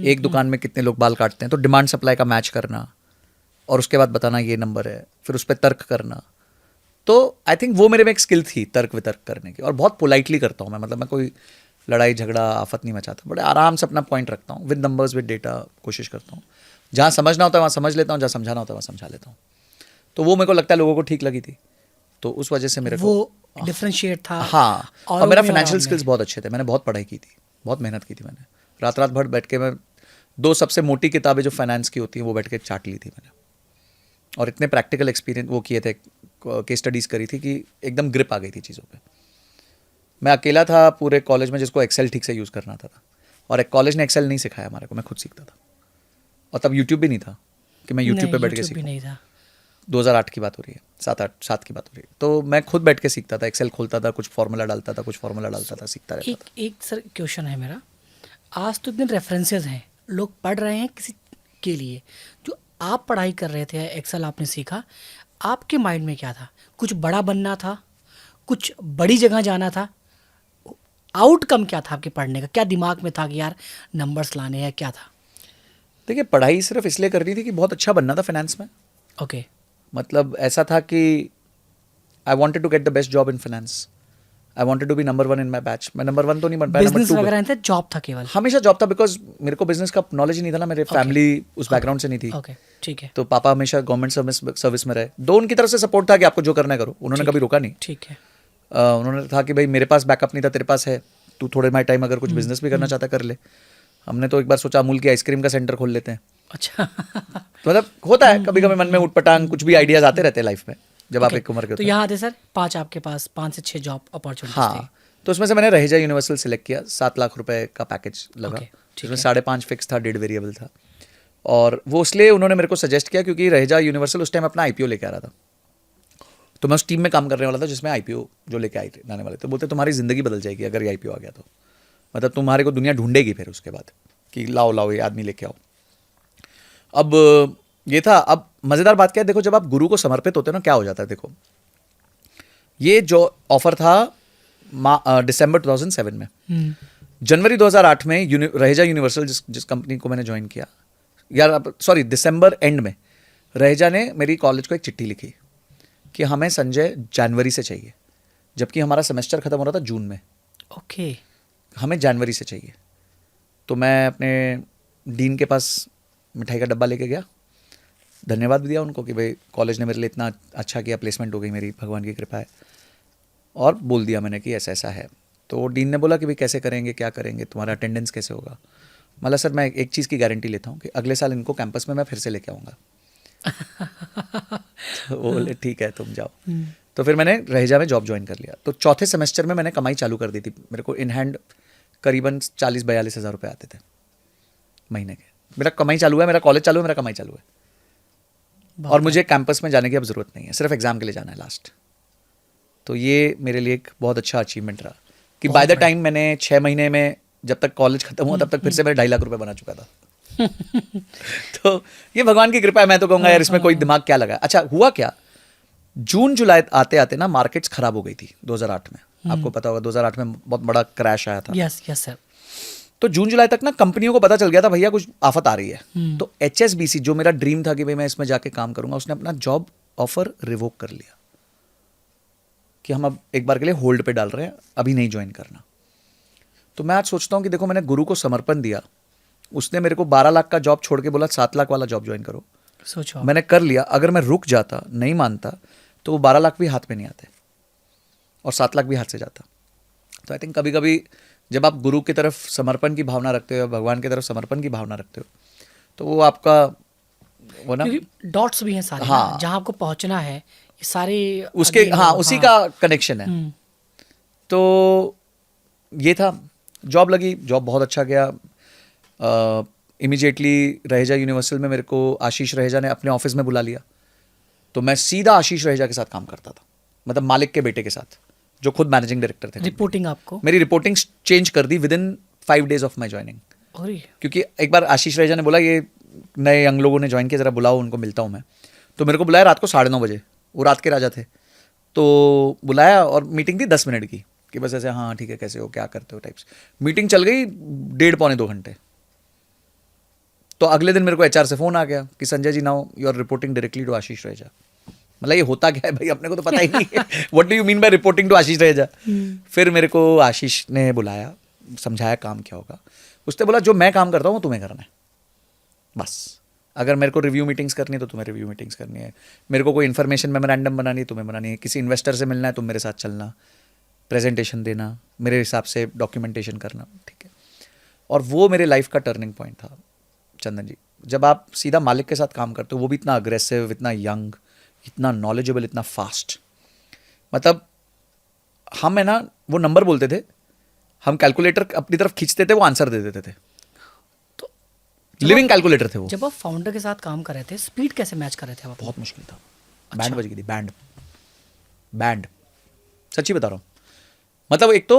एक दुकान में कितने लोग बाल काटते हैं। तो डिमांड सप्लाई का मैच करना और उसके बाद बताना ये नंबर है, फिर उस पर तर्क करना। तो आई थिंक वो मेरे में एक स्किल थी तर्क वितर्क करने की। और बहुत पोलाइटली करता हूँ मैं कोई लड़ाई झगड़ा आफत नहीं मचाता, बड़े आराम से अपना पॉइंट रखता हूँ, विद नंबर्स विद डेटा कोशिश करता हूँ। जहाँ समझना होता है वहाँ समझ लेता हूँ, जहाँ समझाना होता है वहाँ समझा लेता हूँ। तो वो मेरे को लगता है लोगों को ठीक लगी थी, तो उस वजह से मेरे को डिफरेंशिएट था? हाँ, और औरों मेरा में फाइनेंशियल और स्किल्स बहुत अच्छे थे, मैंने बहुत पढ़ाई की थी, बहुत मेहनत की थी मैंने, रात रात भर बैठ के मैं 2 सबसे मोटी किताबें जो फाइनेंस की होती हैं वो बैठ के चाट ली थी मैंने, और इतने प्रैक्टिकल एक्सपीरियंस वो किए थे, केस स्टडीज़ करी थी कि एकदम ग्रिप आ गई थी चीज़ों पे। मैं अकेला था पूरे कॉलेज में जिसको एक्सेल ठीक से यूज़ करना आता था, और एक कॉलेज ने एक्सेल नहीं सिखाया हमारे को, मैं खुद सीखता था, और तब यूट्यूब भी नहीं था कि मैं यूट्यूब पे बैठ के YouTube भी सीखूं। नहीं था। 2008 की बात हो रही है, 7 की बात हो रही है, तो मैं खुद बैठ के सीखता था, एक्सेल खोलता था, कुछ फार्मूला डालता था, कुछ फार्मूला डालता था, सीखता रहता था। एक सर क्वेश्चन है मेरा, आज तो इतने रेफरेंसेस हैं, लोग पढ़ रहे हैं किसी के लिए, जो आप पढ़ाई कर रहे थे, एक्सेल आपने सीखा, आपके माइंड में क्या था? कुछ बड़ा बनना था, कुछ बड़ी जगह जाना था, आउटकम क्या था आपके पढ़ने का? क्या दिमाग में था कि यार नंबर्स लाने हैं, क्या था? देखिए, पढ़ाई सिर्फ इसलिए करनी थी कि बहुत अच्छा बनना था फाइनेंस में। ओके। मतलब ऐसा था कि I wanted to get the best job in finance, I wanted to be number 1 in my batch. मैं नंबर 1 तो नहीं बन पाया, नंबर बिजनेस 2 वगैरह नहीं था, जॉब था केवल? हमेशा जॉब था, बिकॉज मेरे को बिजनेस का नॉलेज ही नहीं था ना, मेरे फैमिली उस बैकग्राउंड से नहीं थी। ओके, ठीक है, तो पापा हमेशा गवर्नमेंट सर्विस में रहे, दो उनकी तरफ से सपोर्ट था कि आपको जो करना है करो, उन्होंने कभी रोका नहीं। ठीक है। उन्होंने कहा कि भाई मेरे पास बैकअप नहीं था, तेरे पास है, तू थोड़े माई टाइम अगर कुछ बिजनेस भी करना चाहता कर ले। हमने तो एक बार सोचा अमूल की आइसक्रीम का सेंटर खोल लेते हैं। अच्छा। तो मतलब होता है कभी कभी मन में उठपटांग, कुछ भी आइडियाज आते रहते हैं लाइफ में जब आप Okay, एक उम्र के तो होते हैं। यहाँ आते सर 5 आपके पास 5 से 6 जॉब अपॉर्चुनिटीज हाँ, तो उसमें से मैंने रहेजा यूनिवर्सल सिलेक्ट किया, 7 लाख रुपए का पैकेज लगा, Okay, ठीक जिसमें है। 5.5 फिक्स था, 1.5 वेरिएबल था। और वो इसलिए उन्होंने मेरे को सजेस्ट किया क्योंकि रहेजा यूनिवर्सल उस टाइम अपना आईपीओ लेके आ रहा था, तो मैं उस टीम में काम करने वाला था जिसमें आईपीओ जो लेके आने वाले थे। बोलते तुम्हारी जिंदगी बदल जाएगी अगर ये आईपीओ आ गया तो, मतलब तुम्हारे को दुनिया ढूंढेगी फिर उसके बाद कि लाओ लाओ ये आदमी लेके आओ। अब ये था। अब मज़ेदार बात क्या है, देखो जब आप गुरु को समर्पित होते हो ना, क्या हो जाता है, देखो ये जो ऑफर था दिसंबर 2007 में, जनवरी 2008 में रहेजा यूनिवर्सल जिस कंपनी को मैंने ज्वाइन किया, यार सॉरी दिसंबर एंड में रहेजा ने मेरी कॉलेज को एक चिट्ठी लिखी कि हमें संजय जनवरी से चाहिए, जबकि हमारा सेमेस्टर खत्म हो रहा था जून में। ओके। हमें जनवरी से चाहिए। तो मैं अपने डीन के पास मिठाई का डब्बा लेके गया, धन्यवाद भी दिया उनको कि भाई कॉलेज ने मेरे लिए इतना अच्छा किया, प्लेसमेंट हो गई मेरी, भगवान की कृपा है, और बोल दिया मैंने कि ऐसा ऐसा है। तो डीन ने बोला कि भाई कैसे करेंगे, क्या करेंगे, तुम्हारा अटेंडेंस कैसे होगा। मतलब सर मैं एक चीज़ की गारंटी लेता हूँ कि अगले साल इनको कैंपस में मैं फिर से लेके आऊँगा। तो वो बोले ठीक है तुम जाओ। तो फिर मैंने रहेजा में जॉब ज्वाइन कर लिया। तो चौथे सेमेस्टर में मैंने कमाई चालू कर दी थी। मेरे को इन हैंड करीबन 40-42 हज़ार रुपये आते थे महीने के। मेरा कमाई चालू है, मेरा कॉलेज चालू है, मेरा कमाई चालू है, और मुझे कैंपस में जाने की अब ज़रूरत नहीं है, सिर्फ एग्ज़ाम के लिए जाना है लास्ट। तो ये मेरे लिए एक बहुत अच्छा अचीवमेंट रहा कि बाय द टाइम मैंने 6 महीने में, जब तक कॉलेज खत्म हुआ तब तक फिर से मैं 2.5 लाख रुपए बना चुका था। तो ये भगवान की कृपा है, मैं तो कहूँगा यार इसमें कोई दिमाग क्या लगा। अच्छा हुआ क्या, जून जुलाई आते आते ना मार्केट्स खराब हो गई थी 2008 में। आपको पता होगा 2008 में बहुत बड़ा क्रैश आया था। Yes yes sir. तो जून जुलाई तक ना कंपनियों को पता चल गया था भैया कुछ आफत आ रही है। तो HSBC जो मेरा ड्रीम था कि भाई मैं इसमें जाके काम करूंगा, उसने अपना जॉब ऑफर रिवोक कर लिया कि हम अब एक बार के लिए होल्ड पे डाल रहे हैं, अभी नहीं ज्वाइन करना। तो मैं आज सोचता हूँ कि देखो मैंने गुरु को समर्पण दिया, उसने मेरे को 12 लाख का जॉब छोड़ के बोला 7 लाख वाला जॉब ज्वाइन करो, सोचो मैंने कर लिया। अगर मैं रुक जाता, नहीं मानता, तो वो 12 लाख भी हाथ में नहीं आते और 7 लाख भी हाथ से जाता। तो आई थिंक कभी कभी जब आप गुरु की तरफ समर्पण की भावना रखते हो, भगवान की तरफ समर्पण की भावना रखते हो, तो वो आपका वो ना डॉट्स भी हैं सारे, हाँ, जहाँ आपको पहुँचना है ये सारे उसके हाँ उसी का कनेक्शन है। तो ये था, जॉब लगी, जॉब बहुत अच्छा गया। इमीडिएटली रहेजा यूनिवर्सल में मेरे को आशीष रहेजा ने अपने ऑफिस में बुला लिया। तो मैं सीधा आशीष रहेजा के साथ काम करता था, मतलब मालिक के बेटे के साथ, जो खुद मैनेजिंग डायरेक्टर थे। रिपोर्टिंग आपको? मेरी रिपोर्टिंग चेंज कर दी within 5 days of my joining. क्योंकि एक बार आशीष रहेजा ने बोला ये नए यंग लोगों ने ज्वाइन किया, जरा बुलाओ उनको, मिलता हूँ मैं। तो मेरे को बुलाया रात को 9:30 बजे, वो रात के राजा थे। तो बुलाया और मीटिंग थी 10 मिनट की कि बस ऐसे हाँ ठीक है कैसे हो, क्या करते हो टाइप्स। मीटिंग चल गई 1.5-2 घंटे। तो अगले दिन मेरे को HR से फ़ोन आ गया कि Sanjay ji now you are reporting directly to Ashish Raheja. मतलब ये होता क्या है भाई, अपने को तो पता ही नहीं है। What do you mean by reporting to Ashish Raheja. फिर मेरे को आशीष ने बुलाया, समझाया काम क्या होगा। उसने बोला जो मैं काम करता हूँ तुम्हें करना है, बस अगर मेरे को रिव्यू मीटिंग्स करनी है तो तुम्हें रिव्यू मीटिंग्स करनी है, मेरे को कोई इन्फॉर्मेशन मेमोरेंडम बनानी है तुम्हें बनानी है, किसी इन्वेस्टर से मिलना है तुम मेरे साथ चलना, प्रेजेंटेशन देना, मेरे हिसाब से डॉक्यूमेंटेशन करना, ठीक है। और वो मेरे लाइफ का टर्निंग पॉइंट था चंदन जी। जब आप सीधा मालिक के साथ काम करते हो, वो भी इतना अग्रेसिव, इतना यंग, इतना नॉलेजेबल, इतना फास्ट, मतलब हम है ना, वो नंबर बोलते थे, हम कैलकुलेटर अपनी तरफ खींचते थे, वो आंसर दे देते थे। तो लिविंग कैलकुलेटर थे वो। जब आप फाउंडर के साथ काम कर रहे थे, स्पीड कैसे मैच कर रहे थे आप? बहुत मुश्किल था। बैंड बज गई थी, बैंड सच्ची बता रहा हूँ। मतलब एक तो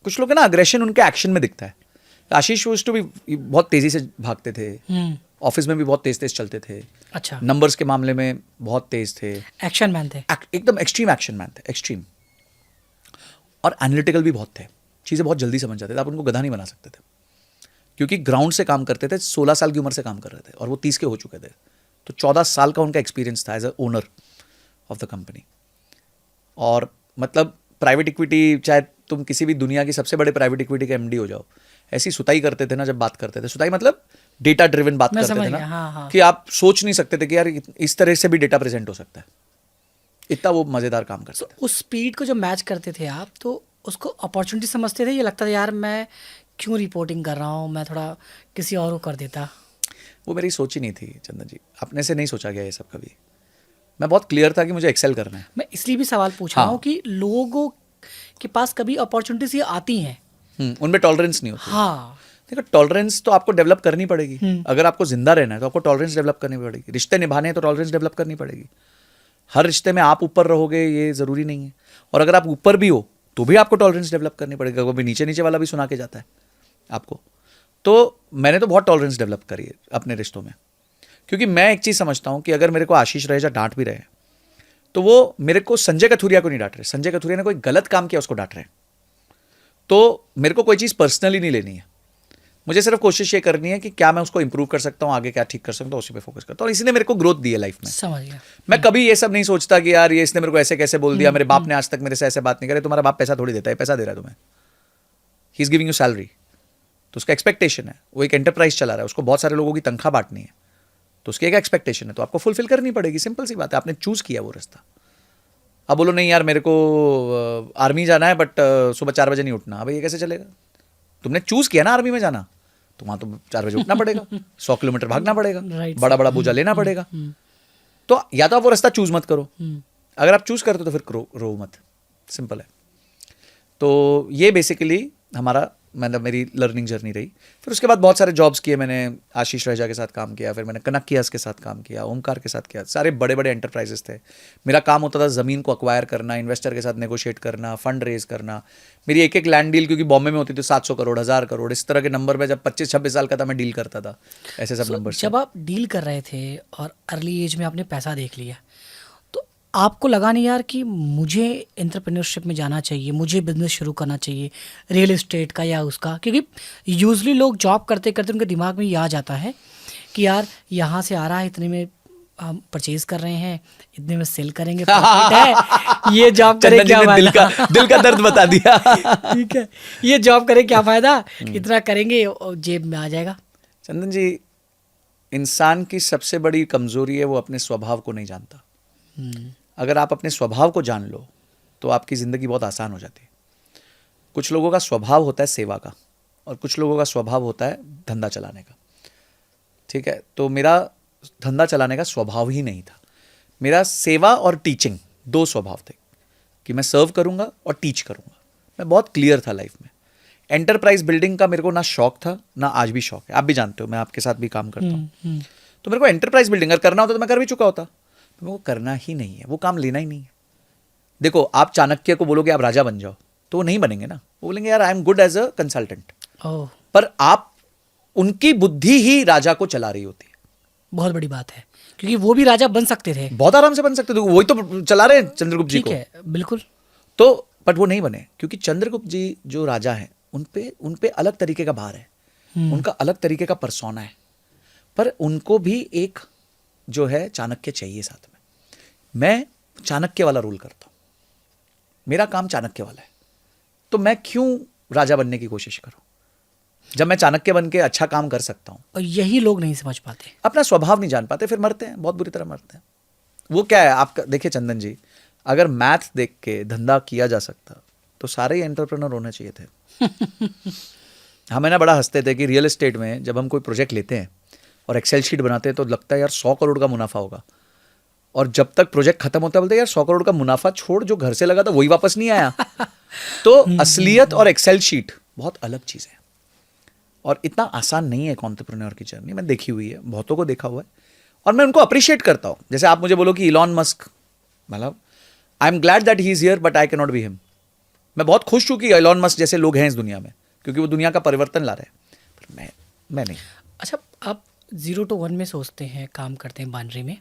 कुछ लोग है ना, अग्रेशन उनके एक्शन में दिखता है। आशीष यूज्ड टू भी बहुत तेजी से भागते थे, ऑफिस में भी बहुत तेज चलते थे, अच्छा, नंबर्स के मामले में बहुत तेज थे, एक्शन मैन थे, एकदम एक्सट्रीम एक्शन मैन थे, एक्सट्रीम। और एनालिटिकल भी बहुत थे, चीज़ें बहुत जल्दी समझ जाते थे, आप उनको गधा नहीं बना सकते थे, क्योंकि ग्राउंड से काम करते थे। 16 साल की उम्र से काम कर रहे थे और वो 30 के हो चुके थे, तो 14 साल का उनका एक्सपीरियंस था as a owner of the company. और मतलब प्राइवेट इक्विटी, चाहे तुम किसी भी दुनिया की सबसे बड़े प्राइवेट इक्विटी के एमडी हो जाओ, ऐसी सुताई करते थे ना जब बात करते थे। सुताई मतलब डेटा ड्रिवन बात करते थे ना, हाँ। कि आप सोच नहीं सकते थे कि यार इस तरह से भी डेटा प्रेजेंट हो सकता है। इतना वो मजेदार काम करते तो थे। उस स्पीड को जब मैच करते थे आप, तो उसको अपॉर्चुनिटी समझते थे? ये लगता था यार मैं क्यों रिपोर्टिंग कर रहा हूँ, मैं थोड़ा किसी और को कर देता? वो मेरी सोच ही नहीं थी चंदन जी, अपने से नहीं सोचा गया ये सब कभी। मैं बहुत क्लियर था कि मुझे एक्सेल करना है। मैं इसलिए भी सवाल पूछ रहा हाँ। हूँ कि लोगों के पास कभी अपॉर्चुनिटीज ये आती हैं, उनमें टॉलरेंस नहीं होती। हाँ, देखो, टॉलरेंस तो आपको डेवलप करनी पड़ेगी। अगर आपको जिंदा रहना है तो आपको टॉलरेंस डेवलप करनी पड़ेगी। रिश्ते निभाने हैं तो टॉलरेंस डेवलप करनी पड़ेगी। हर रिश्ते में आप ऊपर रहोगे ये ज़रूरी नहीं है, और अगर आप ऊपर भी हो तो भी आपको टॉलरेंस डेवलप करनी पड़ेगी। कभी नीचे नीचे वाला भी सुना के जाता है आपको। तो मैंने तो बहुत टॉलरेंस डेवलप करी है अपने रिश्तों में, क्योंकि मैं एक चीज़ समझता हूँ कि अगर मेरे को आशीष रहेजा डांट भी रहे हैं तो वो मेरे को संजय कथुरिया को नहीं डांट रहे। संजय कथुरिया ने कोई गलत काम किया उसको डांट रहे हैं, तो मेरे को कोई चीज़ पर्सनली नहीं लेनी है। मुझे सिर्फ कोशिश ये करनी है कि क्या मैं उसको इंप्रूव कर सकता हूँ, आगे क्या ठीक कर सकता हूँ, उसी पे फोकस करता हूँ। और इसी ने मेरे को ग्रोथ दी है लाइफ में। समझ गया। मैं कभी ये सब नहीं सोचता कि यार ये इसने मेरे को ऐसे कैसे बोल दिया, मेरे बाप ने आज तक मेरे से ऐसे बात नहीं करे। तुम्हारा बाप पैसा थोड़ी देता है, पैसा दे रहा है तुम्हें, he is giving you salary, तो उसका एक्सपेक्टेशन है। वो एक एंटरप्राइज चला रहा है, उसको बहुत सारे लोगों की तनख्वाह बांटनी है, तो उसकी एक एक्सपेक्टेशन है, तो आपको फुलफिल करनी पड़ेगी। सिंपल सी बात है, आपने चूज किया वो रास्ता। अब बोलो नहीं यार मेरे को आर्मी जाना है बट सुबह 4 बजे नहीं उठना, अब ये कैसे चलेगा? तुमने चूज किया ना आर्मी में जाना, तो वहां तो 4 बजे उठना पड़ेगा, 100 किलोमीटर भागना पड़ेगा, Right, बड़ा बड़ा बोझा लेना पड़ेगा। तो या तो आप वो रास्ता चूज मत करो, अगर आप चूज करते हो तो फिर रो मत, सिंपल है। तो ये बेसिकली हमारा मतलब मेरी लर्निंग जर्नी रही। फिर उसके बाद बहुत सारे जॉब्स किए मैंने। आशीष रहेजा के साथ काम किया, फिर मैंने कनकियास के साथ काम किया, ओमकार के साथ किया, सारे बड़े बड़े एंटरप्राइजेस थे। मेरा काम होता था ज़मीन को अक्वायर करना, इन्वेस्टर के साथ नेगोशिएट करना, फंड रेज करना। मेरी एक एक लैंड डील क्योंकि बॉम्बे में होती थी 700 करोड़, 1000 करोड़, इस तरह के नंबर में जब 25-26 साल का था मैं डील करता था, ऐसे सब नंबर। जब आप डील कर रहे थे और अर्ली एज में आपने पैसा देख लिया, तो आपको लगा नहीं यार कि मुझे एंटरप्रेन्योरशिप में जाना चाहिए, मुझे बिजनेस शुरू करना चाहिए रियल एस्टेट का या उसका? क्योंकि यूजली लोग जॉब करते करते उनके दिमाग में ये आ जाता है कि यार यहाँ से आ रहा है, इतने में हम परचेज कर रहे हैं, इतने में सेल करेंगे, प्रॉफिट है, ये जॉब करे क्या फायदा? दिल का दर्द बता दिया। ठीक है, ये जॉब करे क्या फायदा, इतना करेंगे और जेब में आ जाएगा। चंदन जी, इंसान की सबसे बड़ी कमजोरी है वो अपने स्वभाव को नहीं जानता। अगर आप अपने स्वभाव को जान लो तो आपकी ज़िंदगी बहुत आसान हो जाती है। कुछ लोगों का स्वभाव होता है सेवा का, और कुछ लोगों का स्वभाव होता है धंधा चलाने का, ठीक है। तो मेरा धंधा चलाने का स्वभाव ही नहीं था। मेरा सेवा और टीचिंग 2 स्वभाव थे, कि मैं सर्व करूंगा और टीच करूंगा। मैं बहुत क्लियर था लाइफ में। एंटरप्राइज बिल्डिंग का मेरे को ना शौक था, ना आज भी शौक है। आप भी जानते हो मैं आपके साथ भी काम करता हूँ। तो मेरे को एंटरप्राइज बिल्डिंग अगर करना होता तो मैं कर भी चुका होता, तो मेरे को करना ही नहीं है, वो काम लेना ही नहीं है। देखो, आप चाणक्य को बोलोगे आप राजा बन जाओ तो वो नहीं बनेंगे ना, वो बोलेंगे यार I am good as a consultant. पर आप उनकी बुद्धि ही राजा को चला रही होती है। बहुत बड़ी बात है, क्योंकि वो भी राजा बन सकते थे, बहुत आराम से बन सकते थे, वही तो चला रहे हैं चंद्रगुप्त जी को। ठीक है, बिल्कुल। तो बट वो नहीं बने, क्योंकि चंद्रगुप्त जी जो राजा हैं उन पे अलग तरीके का भार है, उनका अलग तरीके का परसोना है। पर उनको भी एक जो है चाणक्य चाहिए साथ में। मैं चाणक्य वाला रोल करता हूँ, मेरा काम चाणक्य वाला है, तो मैं क्यों राजा बनने की कोशिश करूं? जब मैं चाणक्य बन के अच्छा काम कर सकता हूँ। और यही लोग नहीं समझ पाते। अपना स्वभाव नहीं जान पाते, फिर मरते हैं, बहुत बुरी तरह मरते हैं। वो क्या है आपका, देखिए चंदन जी, अगर मैथ देख के धंधा किया जा सकता तो सारे ही एंटरप्रेन्योर होने चाहिए थे। हमें ना बड़ा हंसते थे कि रियल एस्टेट में जब हम कोई प्रोजेक्ट लेते हैं और एक्सेल शीट बनाते हैं तो लगता है यार 100 करोड़ का मुनाफा होगा, और जब तक प्रोजेक्ट खत्म होता है बोलते हैं यार 100 करोड़ का मुनाफा छोड़, जो घर से लगा था वही वापस नहीं आया। तो असलियत और एक्सेल शीट बहुत अलग चीज़ है, और इतना आसान नहीं है एक एंटरप्रेन्योर की जर्नी। मैं देखी हुई है, बहुतों को देखा हुआ है, और मैं उनको अप्रिशिएट करता हूँ। जैसे आप मुझे बोलो कि इलॉन मस्क, मतलब I am glad that he is here but I can not be him. मैं बहुत खुश हूँ कि इलॉन मस्क जैसे लोग हैं इस दुनिया में, क्योंकि वो दुनिया का परिवर्तन ला रहे हैं, पर मैं नहीं। अच्छा, आप 0 to 1 में सोचते हैं, काम करते हैं बाउंड्री में,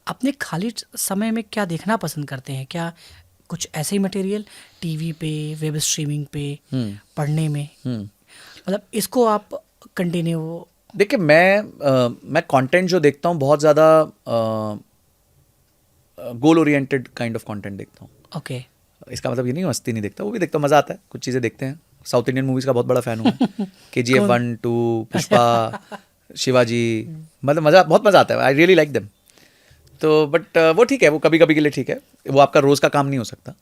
अपने खाली समय में क्या देखना पसंद करते हैं? क्या कुछ ऐसे ही मटेरियल टीवी पे, वेब स्ट्रीमिंग पे, पढ़ने में, मतलब इसको आप कंटिन्यू? देखिए मैं कंटेंट जो देखता हूँ बहुत ज़्यादा goal oriented kind of content देखता हूँ। ओके। इसका मतलब ये नहीं मस्ती नहीं देखता, वो भी देखता हूँ, मज़ा आता है, कुछ चीज़ें देखते हैं। साउथ इंडियन मूवीज़ का बहुत बड़ा फ़ैन हूँ मैं। KGF 1, 2, पुष्पा, शिवाजी, मतलब बहुत मज़ा आता है। I really like them. तो बट वो ठीक है, वो कभी कभी के लिए ठीक है, वो आपका रोज़ का काम नहीं हो सकता।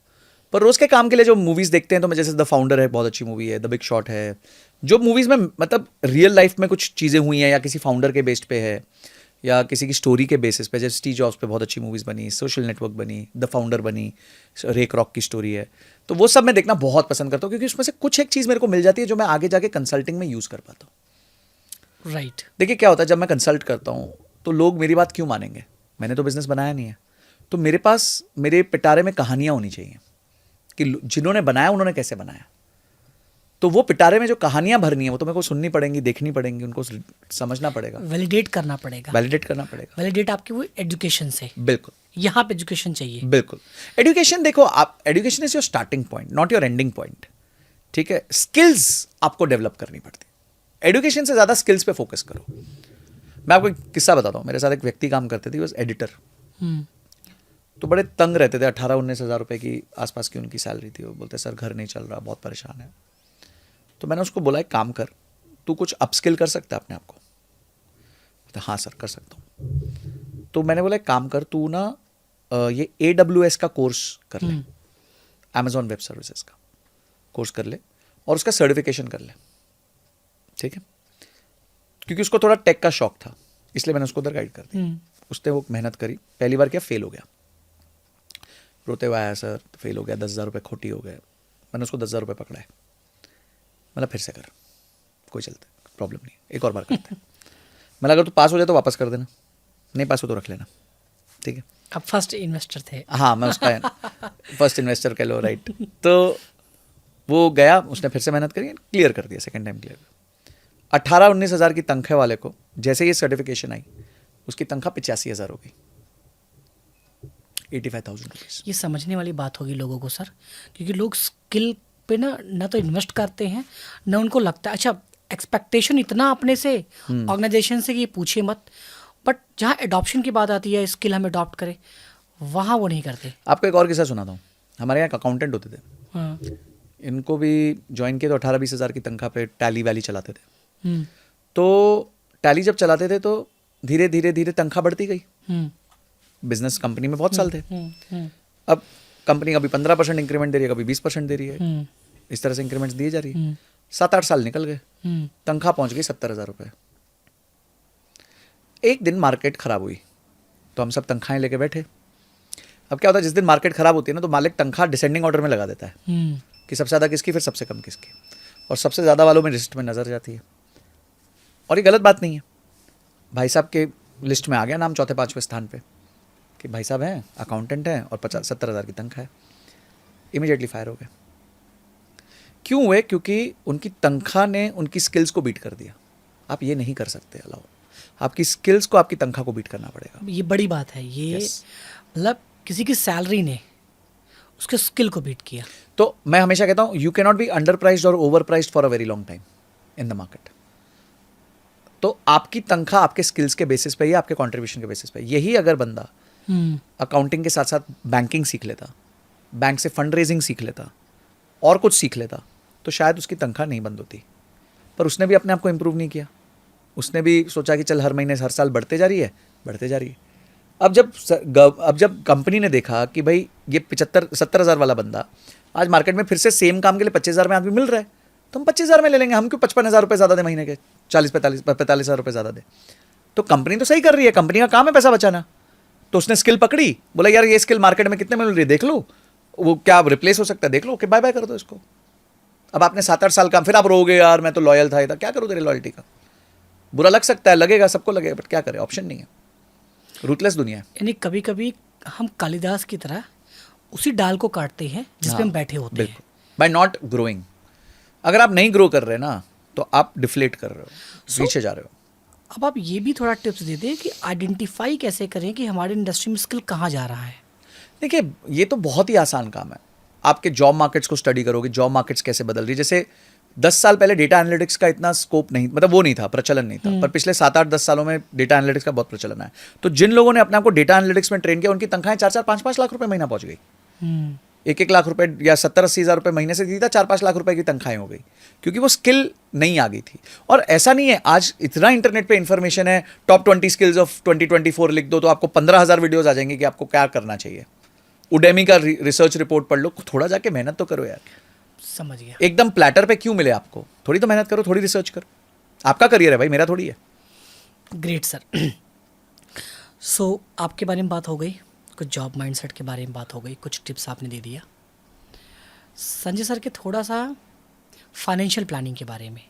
पर रोज़ के काम के लिए जो मूवीज़ देखते हैं, तो मैं जैसे द फाउंडर है, बहुत अच्छी मूवी है, द बिग शॉट है, जो मूवीज़ में मतलब रियल लाइफ में कुछ चीज़ें हुई हैं या किसी फाउंडर के बेस्ड पे है या किसी की स्टोरी के बेसिस पे, जैसे स्टीव जॉब्स पे बहुत अच्छी मूवीज़ बनी, सोशल नेटवर्क बनी, द फाउंडर बनी, रे क्रॉक की स्टोरी है, तो वो सब मैं देखना बहुत पसंद करता हूँ, क्योंकि उसमें से कुछ एक चीज़ मेरे को मिल जाती है जो मैं आगे जाके कंसल्टिंग में यूज़ कर पाता हूँ। राइट। देखिए क्या होता है, जब मैं कंसल्ट करता हूँ तो लोग मेरी बात क्यों मानेंगे? मैंने तो बिजनेस बनाया नहीं है, तो मेरे पास मेरे पिटारे में कहानियाँ होनी चाहिए कि जिन्होंने बनाया उन्होंने कैसे बनाया। तो वो पिटारे में जो कहानियां भरनी है वो तो मेरे को सुननी पड़ेंगी, देखनी पड़ेंगी, उनको समझना पड़ेगा, वैलिडेट करना पड़ेगा। वैलिडेट करना पड़ेगा। वैलिडेट आपकी वो एजुकेशन से। बिल्कुल, यहाँ पे एजुकेशन चाहिए। बिल्कुल। एजुकेशन देखो, आप education is your starting point, not your ending point. ठीक है, स्किल्स आपको डेवलप करनी पड़ती है, एजुकेशन से ज़्यादा स्किल्स पे फोकस करो। मैं आपको एक किस्सा बताता हूँ। मेरे साथ एक व्यक्ति काम करते थे, वो एडिटर, तो बड़े तंग रहते थे। 18-19 हज़ार रुपये की आसपास की उनकी सैलरी थी। वो बोलते सर घर नहीं चल रहा, बहुत परेशान है। तो मैंने उसको बोला एक काम कर, तू कुछ अपस्किल कर सकता है अपने आप को? तो हाँ सर कर सकता हूँ। तो मैंने बोला एक काम कर, तू ना ये AWS का कोर्स कर ले, Amazon वेब सर्विसेज का कोर्स कर ले और उसका सर्टिफिकेशन कर ले। ठीक है, क्योंकि उसको थोड़ा टेक का शौक था, इसलिए मैंने उसको उधर गाइड कर दिया। उसने वो मेहनत करी, पहली बार क्या फेल हो गया, रोते हुए आया सर फेल हो गया, 10,000 रुपये खोटी हो गए। मैंने उसको 10,000 रुपये पकड़ाए, मतलब फिर से कर, कोई चलता है, प्रॉब्लम नहीं, एक और बार करते हैं। मतलब अगर तू पास हो जाए तो वापस कर देना, नहीं पास हो तो रख लेना। ठीक है, आप फर्स्ट इन्वेस्टर थे। हाँ मैं उसका फर्स्ट इन्वेस्टर कह लो, राइट। तो वो गया, उसने फिर से मेहनत करी, क्लियर कर दिया, सेकेंड टाइम क्लियर। 18-19 हज़ार की तनख्वाह वाले को जैसे ये सर्टिफिकेशन आई, उसकी तनख्वाह 85,000 हो गई, 85,000 रुपीज़। ये समझने वाली बात होगी लोगों को सर, क्योंकि लोग स्किल पे ना तो इन्वेस्ट करते हैं, ना उनको लगता है। अच्छा, एक्सपेक्टेशन इतना अपने से ऑर्गेनाइजेशन से कि पूछिए मत, बट जहाँ एडॉप्शन की बात आती है, स्किल हम अडॉप्ट करें, वहाँ वो नहीं करते। आपको एक और किस्सा सुनाता हूँ। हमारे यहाँ अकाउंटेंट होते थे, हाँ। इनको भी ज्वाइन किए तो 18-20 हज़ार की तनख्वाह पे टैली वैली चलाते थे। हम्म, तो टैली जब चलाते थे तो धीरे धीरे धीरे तनख्वाह बढ़ती गई। हम्म, बिजनेस कंपनी में बहुत साल थे। हम्म, अब कंपनी कभी 15% इंक्रीमेंट दे रही है, कभी 20% दे रही है, हम्म, इस तरह से इंक्रीमेंट्स दिए जा रही है। 7-8 साल निकल गए, तनख्वाह पहुंच गई 70,000 रुपये। एक दिन मार्केट खराब हुई तो हम सब तनख्वाहें लेके बैठे। अब क्या होता है, जिस दिन मार्केट खराब होती है ना, तो मालिक तनख्वाह डिसेंडिंग ऑर्डर में लगा देता है कि सबसे ज़्यादा किसकी, फिर सबसे कम किसकी, और सबसे ज़्यादा वालों में लिस्ट में नजर जाती है। और ये गलत बात नहीं है। भाई साहब के लिस्ट में आ गया नाम 4-5वें स्थान पे कि भाई साहब हैं, अकाउंटेंट हैं और 70,000 की तनख्वाह है। इमीडिएटली फायर हो गए। क्यों हुए? क्योंकि उनकी तनख्वाह ने उनकी स्किल्स को बीट कर दिया। आप ये नहीं कर सकते, अलाउ, आपकी स्किल्स को आपकी तनख्वाह को बीट करना पड़ेगा। ये बड़ी बात है। ये मतलब किसी की सैलरी ने उसके स्किल को बीट किया। तो मैं हमेशा कहता हूँ, you can not be underpriced और overpriced for a very long time in the market. तो आपकी तनख्वाह आपके स्किल्स के बेसिस पे ही, आपके कंट्रीब्यूशन के बेसिस पे। यही अगर बंदा अकाउंटिंग के साथ साथ बैंकिंग सीख लेता, बैंक से फंड रेजिंग सीख लेता और कुछ सीख लेता, तो शायद उसकी तनख्वाह नहीं बंद होती। पर उसने भी अपने आप को इम्प्रूव नहीं किया। उसने भी सोचा कि चल हर महीने हर साल बढ़ते जा रही है। अब जब कंपनी ने देखा कि भाई ये 75-70 हज़ार वाला बंदा आज मार्केट में फिर से सेम काम के लिए 25 हज़ार में आदमी मिल रहा है, तो हम 25 हज़ार में ले लेंगे। हम क्यों 55 हज़ार रुपये ज़्यादा दे महीने के, 45 हज़ार रुपये ज़्यादा दे। तो कंपनी तो सही कर रही है, कंपनी का काम है पैसा बचाना। तो उसने स्किल पकड़ी, बोला यार ये स्किल मार्केट में कितने में मिल रही है देख लो, वो क्या रिप्लेस हो सकता है देख लो, कि बाय बाय कर दो इसको। अब आपने 7-8 साल काम, फिर आप रोगे यार मैं तो लॉयल था, क्या करूँ तेरी लॉयल्टी का। बुरा लग सकता है, लगेगा, सबको लगेगा, बट क्या करें, ऑप्शन नहीं है, रूथलेस दुनिया है। यानी कभी कभी हम कालिदास की तरह उसी डाल को काटते हैं जिस पे हम बैठे होते हैं। By not growing. अगर आप नहीं ग्रो कर रहे ना तो आप डिफ्लेट कर रहे हो, पीछे जा रहे हो। अब आप ये भी थोड़ा टिप्स दे दें कि आइडेंटिफाई कैसे करें कि हमारी इंडस्ट्री में स्किल कहाँ जा रहा है। देखिए ये तो बहुत ही आसान काम है। आपके जॉब मार्केट्स को स्टडी करोगे, जॉब मार्केट्स कैसे बदल रही है। जैसे 10 साल पहले डेटा एनालिटिक्स का इतना स्कोप नहीं, मतलब वो नहीं था, प्रचलन नहीं था, पर पिछले 7-8-10 सालों में डेटा एनालिटिक्स का बहुत प्रचलन है। तो जिन लोगों ने अपने आप को डेटा एनालिटिक्स में ट्रेन किया, उनकी तनख्वाहें 4-4, 5-5 लाख रुपए महीना पहुंच गई। 1-1 लाख रुपए या 70-80 हज़ार रुपए महीने से सीधा 4-5 लाख रुपए की तनख्वाहें हो गई, क्योंकि वो स्किल नहीं आ गई थी। और ऐसा नहीं है, आज इतना इंटरनेट पे इंफॉर्मेशन है, टॉप 20 स्किल्स ऑफ 2024 लिख दो तो आपको 15,000 वीडियोज आ जाएंगे कि आपको क्या करना चाहिए। उडेमी का रिसर्च रिपोर्ट पढ़ लो, थोड़ा जाके मेहनत तो करो यार। समझ गया। एकदम प्लेटर पे क्यों मिले आपको, थोड़ी तो मेहनत करो, थोड़ी रिसर्च करो। आपका करियर है भाई, मेरा थोड़ी है। Great sir. सो आपके बारे में बात हो गई, कुछ जॉब माइंडसेट के बारे में बात हो गई, कुछ टिप्स आपने दे दिया। संजय सर के थोड़ा सा फाइनेंशियल प्लानिंग के बारे में,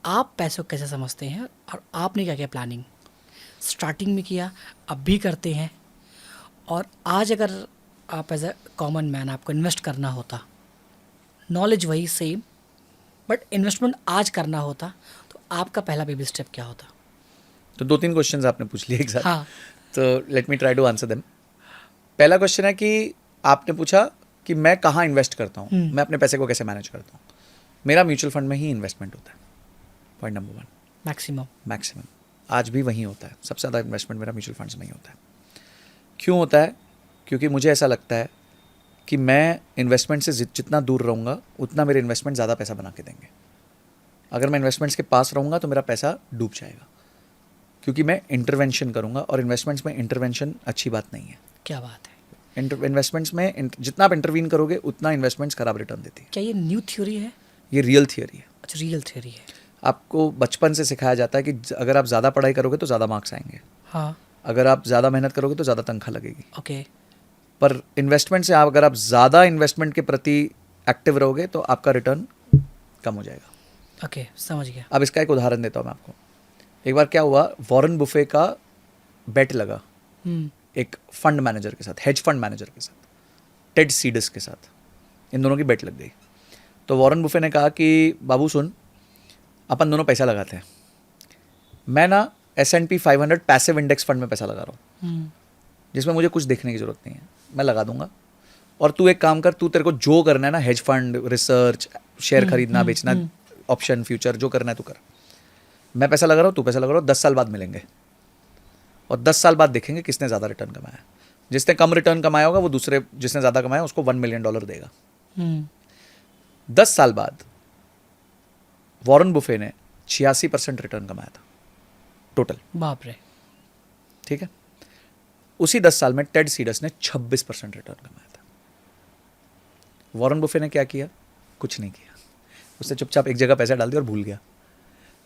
आप पैसों को कैसे समझते हैं और आपने क्या क्या प्लानिंग स्टार्टिंग में किया, अब भी करते हैं, और आज अगर आप एज अ कॉमन मैन आपको इन्वेस्ट करना होता, नॉलेज वही सेम बट इन्वेस्टमेंट आज करना होता, तो आपका पहला बेबी स्टेप क्या होता? तो 2-3 क्वेश्चंस आपने पूछ लिए एक साथ। हाँ। तो let me try to answer them. पहला क्वेश्चन है कि आपने पूछा कि मैं कहाँ इन्वेस्ट करता हूँ, मैं अपने पैसे को कैसे मैनेज करता हूँ। मेरा म्यूचुअल फंड में ही इन्वेस्टमेंट होता है, पॉइंट नंबर 1। मैक्सिमम आज भी वहीं होता है, सबसे ज़्यादा इन्वेस्टमेंट मेरा म्यूचुअल फंड्स में ही होता है। क्यों होता है? क्योंकि मुझे ऐसा लगता है कि मैं इन्वेस्टमेंट से जितना दूर रहूँगा उतना मेरे इन्वेस्टमेंट ज़्यादा पैसा बना के देंगे। अगर मैं इन्वेस्टमेंट्स के पास रहूँगा तो मेरा पैसा डूब जाएगा, क्योंकि मैं इंटरवेंशन करूँगा, और इन्वेस्टमेंट्स में इंटरवेंशन अच्छी बात नहीं है। क्या बात है। इन्वेस्टमेंट्स में जितना आप इंटरवीन करोगे उतना इन्वेस्टमेंट्स खराब रिटर्न देती है। क्या ये न्यू थ्योरी है? ये रियल थियरी है। अच्छा, रियल थ्योरी है। आपको बचपन से सिखाया जाता है कि अगर आप ज़्यादा पढ़ाई करोगे तो ज़्यादा मार्क्स आएंगे, हाँ। अगर आप ज़्यादा मेहनत करोगे तो ज़्यादा तनख्वाह लगेगी। ओके। पर इन्वेस्टमेंट से अगर आप ज़्यादा इन्वेस्टमेंट के प्रति एक्टिव रहोगे तो आपका रिटर्न कम हो जाएगा। ओके, समझ गया। अब इसका एक उदाहरण देता हूँ मैं आपको। एक बार क्या हुआ, वॉरेन बुफे का बेट लगा एक फंड मैनेजर के साथ, हेज फंड मैनेजर के साथ, टेड सीडस के साथ। इन दोनों की बेट लग गई। तो वॉरेन बुफे ने कहा कि बाबू सुन, अपन दोनों पैसा लगाते हैं। मैं ना S&P 500 पैसिव इंडेक्स फंड में पैसा लगा रहा हूँ, जिसमें मुझे कुछ देखने की ज़रूरत नहीं है, मैं लगा दूंगा। और तू एक काम कर, तू तेरे को जो करना है ना, हेज फंड, रिसर्च, शेयर खरीदना बेचना, ऑप्शन, फ्यूचर, जो करना है तू कर। मैं पैसा लगा रहा हूँ, तू पैसा लगा रहा हूँ, 10 साल बाद मिलेंगे और 10 साल बाद देखेंगे किसने ज़्यादा रिटर्न कमाया। जिसने कम रिटर्न कमाया होगा वो दूसरे जिसने ज़्यादा कमाया उसको $1 मिलियन देगा। 10 साल बाद वॉरेन बुफे ने 86% रिटर्न कमाया था टोटल। बाप रे। ठीक है। उसी 10 साल में टेड सीडस ने 26% रिटर्न कमाया था। वॉरेन बुफे ने क्या किया? कुछ नहीं किया। उसने चुपचाप एक जगह पैसा डाल दिया और भूल गया।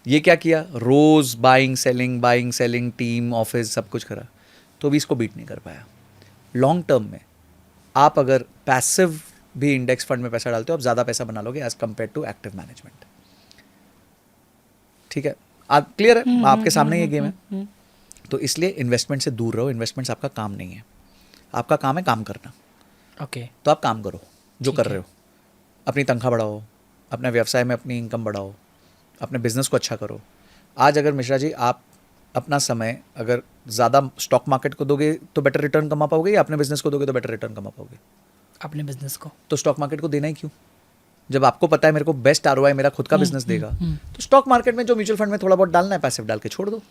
ये क्या किया? रोज बाइंग सेलिंग, टीम, ऑफिस, सब कुछ करा, तो भी इसको बीट नहीं कर पाया। लॉन्ग टर्म में आप अगर पैसिव भी इंडेक्स फंड में पैसा डालते हो, आप ज़्यादा पैसा बना लोगे as compare to active management. ठीक है, आप क्लियर है? आपके सामने ये गेम है। तो इसलिए इन्वेस्टमेंट से दूर रहो। इन्वेस्टमेंट्स आपका काम नहीं है, आपका काम है काम करना। ओके। तो आप काम करो जो कर रहे हो, अपनी तनख्वाह बढ़ाओ, अपने व्यवसाय में अपनी इनकम बढ़ाओ, अपने बिजनेस को अच्छा करो। आज अगर मिश्रा जी आप अपना समय अगर ज़्यादा स्टॉक मार्केट को दोगे तो बेटर रिटर्न कमा पाओगे, या अपने बिजनेस को दोगे तो बेटर रिटर्न कमा पाओगे? अपने बिजनेस को। तो स्टॉक मार्केट को देना ही क्यों, जब आपको पता है मेरे को बेस्ट ROI मेरा खुद का बिजनेस देगा। तो स्टॉक मार्केट में जो म्यूचुअल फंड में थोड़ा बहुत डालना है, पैसिव डाल के छोड़ दो।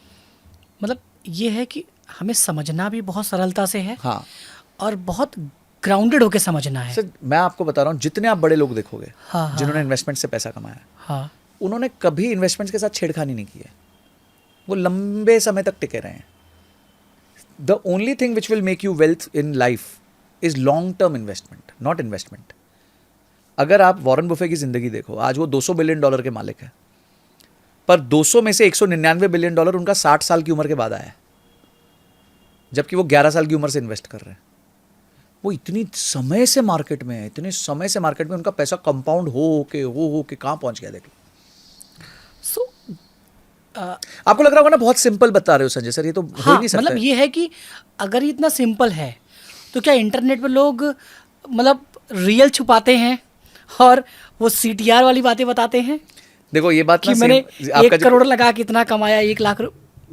मतलब ये है कि हमें समझना भी बहुत सरलता से है, हाँ, और बहुत ग्राउंडेड होके समझना है। सर मैं आपको बता रहा हूँ, जितने आप बड़े लोग देखोगे हाँ, जिन्होंने इन्वेस्टमेंट से पैसा कमाया, हाँ, उन्होंने कभी इन्वेस्टमेंट्स के साथ छेड़खानी नहीं की है, वो लंबे समय तक टिके रहे हैं. The only thing which will make you wealth in life is long term investment, not investment. अगर आप वॉरेन बुफे की जिंदगी देखो, आज वो $200 बिलियन के मालिक है, पर 200 में से $199 बिलियन उनका 60 साल की उम्र के बाद आया है, जबकि वो 11 साल की उम्र से इन्वेस्ट कर रहे हैं. वो इतनी समय से मार्केट में है, इतने समय से मार्केट में उनका पैसा कंपाउंड हो के कहाँ पहुंच गया, देख लो. सो आपको लग रहा होगा ना बहुत सिंपल बता रहे हो संजय सर, ये तो हो ही हाँ, नहीं सकता. मतलब ये है कि अगर ये इतना सिंपल है तो क्या इंटरनेट पे लोग मतलब रियल छुपाते हैं और वो CTR वाली बातें बताते हैं देखो ये बात कि ना मैंने आपका 1 करोड़ लगा के इतना कमाया, 1 लाख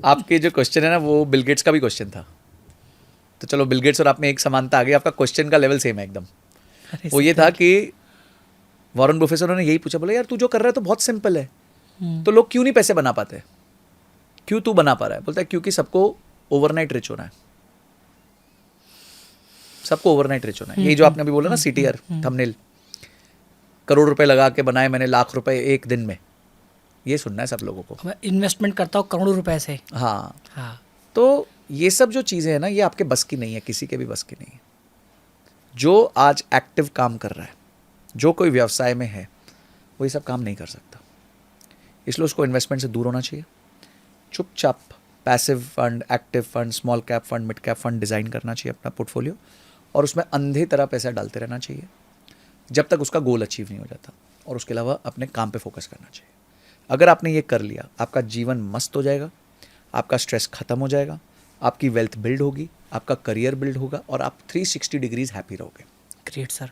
आपके जो क्वेश्चन है ना वो बिल गेट्स का भी क्वेश्चन था. तो चलो बिल गेट्स और आप में एक समानता आ गई, आपका क्वेश्चन का लेवल सेम है एकदम. अरे वो ये था कि वॉरेन बुफे से उन्होंने यही पूछा, बोले यार तू जो कर रहा है तो बहुत सिंपल है, तो लोग क्यों नहीं पैसे बना पाते, क्यों तू बना पा रहा है? बोलता है क्योंकि सबको ओवरनाइट रिच होना है, सबको ओवरनाइट रिच होना है. यही जो आपने अभी बोला ना CTR थंबनेल, करोड़ रुपए लगा के बनाए मैंने लाख रुपए एक दिन में, ये सुनना है सब लोगों को. मैं इन्वेस्टमेंट करता हूँ करोड़ों रुपए से. हाँ, हाँ, तो ये सब जो चीज़ें हैं ना, ये आपके बस की नहीं है, किसी के भी बस की नहीं है. जो आज एक्टिव काम कर रहा है, जो कोई व्यवसाय में है, वो ये सब काम नहीं कर सकता. इसलिए उसको इन्वेस्टमेंट से दूर होना चाहिए. चुपचाप passive fund, active fund, small cap fund, mid cap fund design करना चाहिए अपना पोर्टफोलियो, और उसमें अंधे तरह पैसा डालते रहना चाहिए जब तक उसका गोल अचीव नहीं हो जाता, और उसके अलावा अपने काम पे फोकस करना चाहिए. अगर आपने ये कर लिया, आपका जीवन मस्त हो जाएगा, आपका स्ट्रेस खत्म हो जाएगा, आपकी वेल्थ बिल्ड होगी, आपका करियर बिल्ड होगा, और आप 360 डिग्रीज हैप्पी रहोगे. Great sir.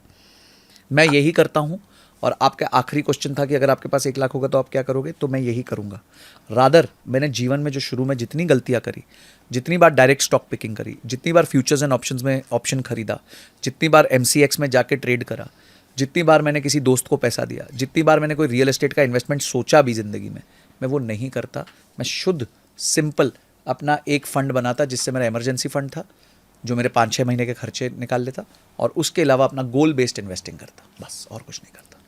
मैं यही करता हूँ. और आपका आखिरी क्वेश्चन था कि अगर आपके पास 1 लाख होगा तो आप क्या करोगे, तो मैं यही करूँगा. रादर मैंने जीवन में जो शुरू में जितनी गलतियाँ करी, जितनी बार डायरेक्ट स्टॉक पिकिंग करी, जितनी बार फ्यूचर्स एंड ऑप्शंस में ऑप्शन खरीदा, जितनी बार MCX में जाके ट्रेड करा, जितनी बार मैंने किसी दोस्त को पैसा दिया, जितनी बार मैंने कोई रियल एस्टेट का इन्वेस्टमेंट सोचा भी ज़िंदगी में, मैं वो नहीं करता. मैं शुद्ध सिंपल अपना एक फ़ंड बनाता जिससे मेरा इमरजेंसी फ़ंड था, जो मेरे 5-6 महीने के खर्चे निकाल लेता, और उसके अलावा अपना गोल बेस्ड इन्वेस्टिंग करता, बस और कुछ नहीं करता,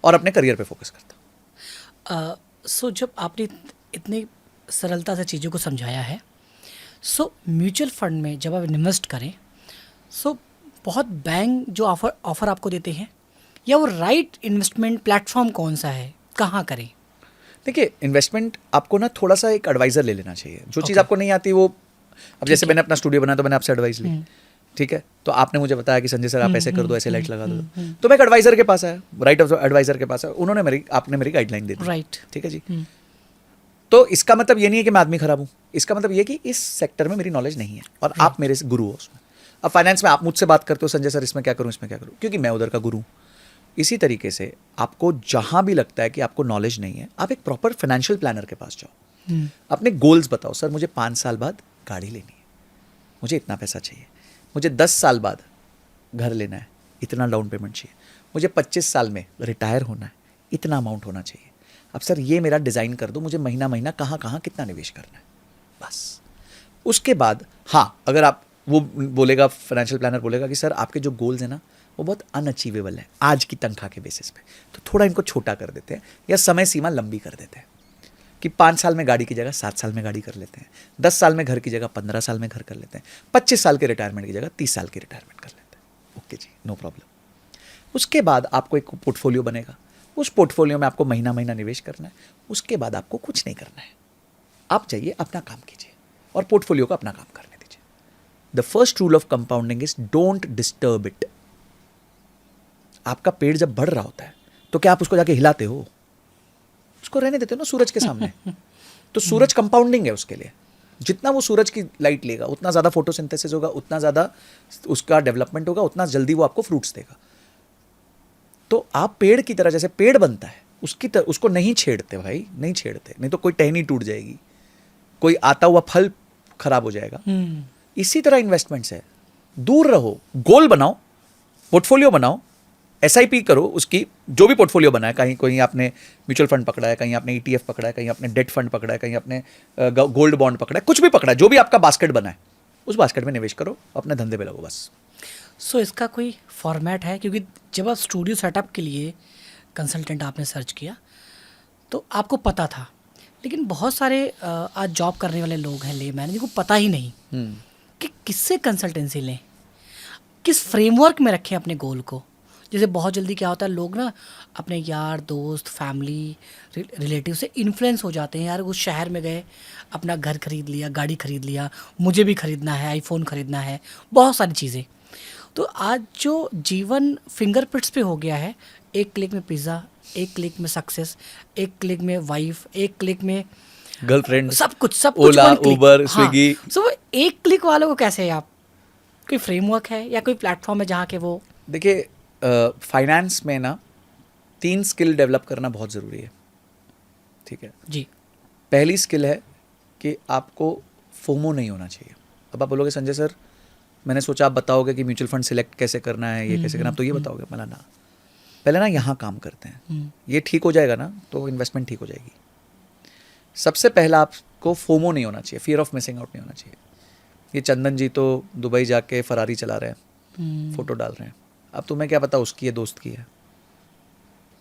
और अपने करियर पे फोकस करता. सो जब आपने इतनी सरलता से चीज़ों को समझाया है, सो म्यूचुअल फंड में जब आप इन्वेस्ट करें, सो बहुत बैंक जो ऑफ़र आपको देते हैं, या वो राइट इन्वेस्टमेंट प्लेटफॉर्म कौन सा है, कहाँ करें? देखिए, इन्वेस्टमेंट आपको ना थोड़ा सा एक एडवाइज़र ले लेना चाहिए. जो चीज़ आपको नहीं आती वो, अब जैसे मैंने अपना स्टूडियो बनाया तो मैंने आपसे एडवाइस ली, ठीक है, तो आपने मुझे बताया कि संजय सर आप ऐसे कर दो, ऐसे लाइट लगा दो, तो मैं एक एडवाइज़र के पास आया, राइट एडवाइज़र के पास आया, उन्होंने आपने मेरी गाइडलाइन दे दी, राइट. ठीक है जी. तो इसका मतलब ये नहीं है कि मैं आदमी खराब हूँ, इसका मतलब ये है कि इस सेक्टर में मेरी नॉलेज नहीं है, और आप मेरे से गुरु हो उसमें. अब फाइनेंस में आप मुझसे बात करते हो, संजय सर इसमें क्या करूँ, इसमें क्या करूँ, क्योंकि मैं उधर का गुरु हूँ. इसी तरीके से आपको जहाँ भी लगता है कि आपको नॉलेज नहीं है, आप एक प्रॉपर फाइनेंशियल प्लानर के पास जाओ, अपने गोल्स बताओ. सर मुझे 5 साल बाद गाड़ी लेनी है, मुझे इतना पैसा चाहिए, मुझे 10 साल बाद घर लेना है, इतना डाउन पेमेंट चाहिए, मुझे 25 साल में रिटायर होना है, इतना अमाउंट होना चाहिए. अब सर ये मेरा डिज़ाइन कर दो, मुझे महीना महीना कहाँ कहाँ कितना निवेश करना है, बस. उसके बाद हाँ, अगर आप वो बोलेगा, फाइनेंशियल प्लानर बोलेगा कि सर आपके जो गोल्स हैं ना वो बहुत अनअचीवेबल है आज की तनख्वाह के बेसिस पे, तो थोड़ा इनको छोटा कर देते हैं या समय सीमा लंबी कर देते हैं कि 5 साल में गाड़ी की जगह 7 साल में गाड़ी कर लेते हैं, 10 साल में घर की जगह 15 साल में घर कर लेते हैं, 25 साल के रिटायरमेंट की जगह 30 साल की रिटायरमेंट कर लेते हैं. ओके जी, नो प्रॉब्लम. उसके बाद आपको एक पोर्टफोलियो बनेगा, उस पोर्टफोलियो में आपको महीना महीना निवेश करना है. उसके बाद आपको कुछ नहीं करना है, आप जाइए अपना काम कीजिए और पोर्टफोलियो को अपना काम करने दीजिए. The first rule of compounding is don't disturb it. आपका पेड़ जब बढ़ रहा होता है तो क्या आप उसको जाके हिलाते हो, उसको रहने देते हो ना सूरज के सामने. तो सूरज कंपाउंडिंग है उसके लिए, जितना वो सूरज की लाइट लेगा उतना ज़्यादा फोटोसिंथेसिस होगा, उतना ज़्यादा उसका डेवलपमेंट होगा, उतना जल्दी वो आपको फ्रूट्स देगा. तो आप पेड़ की तरह, जैसे पेड़ बनता है उसकी तरह उसको नहीं छेड़ते भाई, नहीं छेड़ते, नहीं तो कोई टहनी टूट जाएगी, कोई आता हुआ फल खराब हो जाएगा. इसी तरह इन्वेस्टमेंट्स है, दूर रहो, गोल बनाओ, पोर्टफोलियो बनाओ, SIP करो उसकी, जो भी पोर्टफोलियो बना है, कहीं कोई आपने म्यूचुअल फंड पकड़ा है, कहीं आपने ETF पकड़ा है, कहीं आपने डेट फंड पकड़ा है, कहीं आपने गोल्ड बॉन्ड पकड़ा है, कुछ भी पकड़ा है, जो भी आपका बास्केट बना है उस बास्केट में निवेश करो, अपने धंधे पे लगो बस. सो इसका कोई फॉर्मेट है, क्योंकि जब आप स्टूडियो सेटअप के लिए कंसल्टेंट आपने सर्च किया तो आपको पता था, लेकिन बहुत सारे आज जॉब करने वाले लोग हैं लेमैन जिनको पता ही नहीं कि किससे कंसल्टेंसी लें, किस फ्रेमवर्क में रखें अपने गोल को। जैसे बहुत जल्दी क्या होता है, लोग ना अपने यार दोस्त फैमिली रिलेटिव से इन्फ्लुएंस हो जाते हैं। यार उस शहर में गए, अपना घर खरीद लिया, गाड़ी खरीद लिया, मुझे भी खरीदना है, आईफोन खरीदना है, बहुत सारी चीज़ें। तो आज जो जीवन फिंगरप्रिंट्स पे हो गया है, एक क्लिक में पिज़्ज़ा, एक क्लिक में सक्सेस, एक क्लिक में वाइफ, एक क्लिक में गर्लफ्रेंड, सब कुछ ओला, one click। उबर, हाँ, स्विगी। सो वो एक क्लिक वालों को कैसे आप, कोई फ्रेमवर्क है या कोई प्लेटफॉर्म है जहाँ के वो देखिए, फाइनेंस में ना 3 स्किल डेवलप करना बहुत ज़रूरी है, ठीक है। जी पहली स्किल है कि आपको फोमो नहीं होना चाहिए। अब आप बोलोगे संजय सर, मैंने सोचा आप बताओगे कि म्यूचुअल फंड सिलेक्ट कैसे करना है, ये कैसे करना, आप तो ये बताओगे। मैंने ना पहले ना यहाँ काम करते हैं, ये ठीक हो जाएगा ना तो इन्वेस्टमेंट ठीक हो जाएगी। सबसे पहला आपको फोमो नहीं होना चाहिए, फियर ऑफ मिसिंग आउट नहीं होना चाहिए। ये चंदन जी तो दुबई जाके फरारी चला रहे हैं, फोटो डाल रहे हैं, अब तुम्हें क्या पता उसकी है दोस्त की है।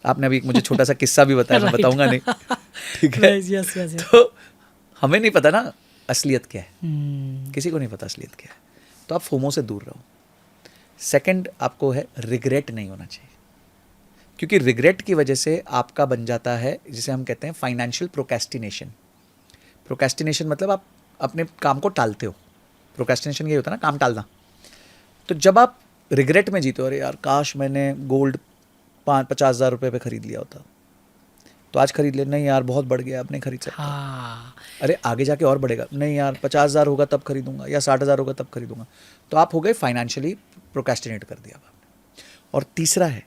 आपने अभी मुझे छोटा सा किस्सा भी बताया, मैं बताऊंगा नहीं, ठीक है। yes, yes, yes. तो हमें नहीं पता ना असलियत क्या है, किसी को नहीं पता असलियत क्या है, तो आप फोमो से दूर रहो। सेकंड आपको है रिग्रेट नहीं होना चाहिए, क्योंकि रिग्रेट की वजह से आपका बन जाता है जिसे हम कहते हैं फाइनेंशियल प्रोक्रेस्टिनेशन। प्रोक्रेस्टिनेशन मतलब आप अपने काम को टालते हो, प्रोक्रेस्टिनेशन ये होता है ना, काम टालना। तो जब आप रिग्रेट में जीते हो, अरे यार काश मैंने गोल्ड 50,000 रुपये पे खरीद लिया होता, तो आज खरीद ले, नहीं यार बहुत बढ़ गया, अब नहीं खरीद सकता। हाँ, अरे आगे जाके और बढ़ेगा, नहीं यार 50,000 होगा तब खरीदूंगा, या 60,000 होगा तब खरीदूंगा। तो आप हो गए फाइनेंशियली प्रोक्रेस्टिनेट कर दिया आपने। और तीसरा है,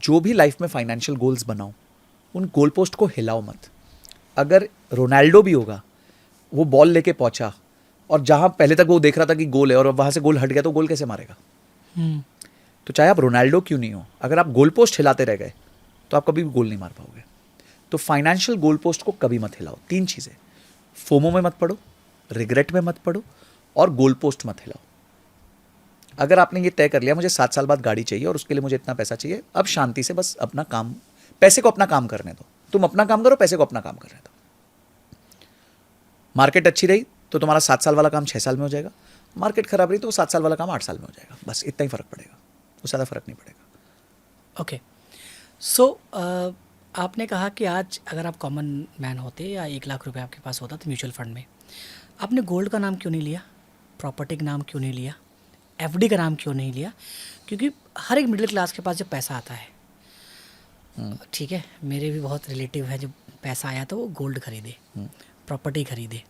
जो भी लाइफ में फाइनेंशियल गोल्स बनाओ, उन गोल पोस्ट को हिलाओ मत। अगर रोनाल्डो भी होगा, वो बॉल लेके पहुंचा और जहां पहले तक वो देख रहा था कि गोल है और वहां से गोल हट गया, तो गोल कैसे मारेगा? तो चाहे आप रोनाल्डो क्यों नहीं हो, अगर आप गोल पोस्ट हिलाते रह गए तो आप कभी भी गोल नहीं मार पाओगे। तो फाइनेंशियल गोल पोस्ट को कभी मत हिलाओ। 3 चीज़ें, फोमो में मत पड़ो, रिग्रेट में मत पड़ो, और गोल पोस्ट मत हिलाओ। अगर आपने ये तय कर लिया मुझे 7 साल बाद गाड़ी चाहिए और उसके लिए मुझे इतना पैसा चाहिए, अब शांति से बस अपना काम, पैसे को अपना काम करने दो। तुम अपना काम करो, पैसे को अपना काम करने दो। मार्केट अच्छी रही तो तुम्हारा 7 साल वाला काम 6 साल में हो जाएगा, मार्केट खराब रही तो 7 साल वाला काम 8 साल में हो जाएगा। बस इतना ही फ़र्क पड़ेगा, उससे ज़्यादा फ़र्क नहीं पड़ेगा। ओके। सो आपने कहा कि आज अगर आप कॉमन मैन होते या 1 लाख रुपए आपके पास होता तो म्यूचुअल फंड में, आपने गोल्ड का नाम क्यों नहीं लिया, प्रॉपर्टी का नाम क्यों नहीं लिया, एफडी का नाम क्यों नहीं लिया? क्योंकि हर एक मिडिल क्लास के पास जब पैसा आता है, ठीक है, मेरे भी बहुत रिलेटिव हैं, जब पैसा आया तो वो गोल्ड खरीदे, प्रॉपर्टी खरीदे,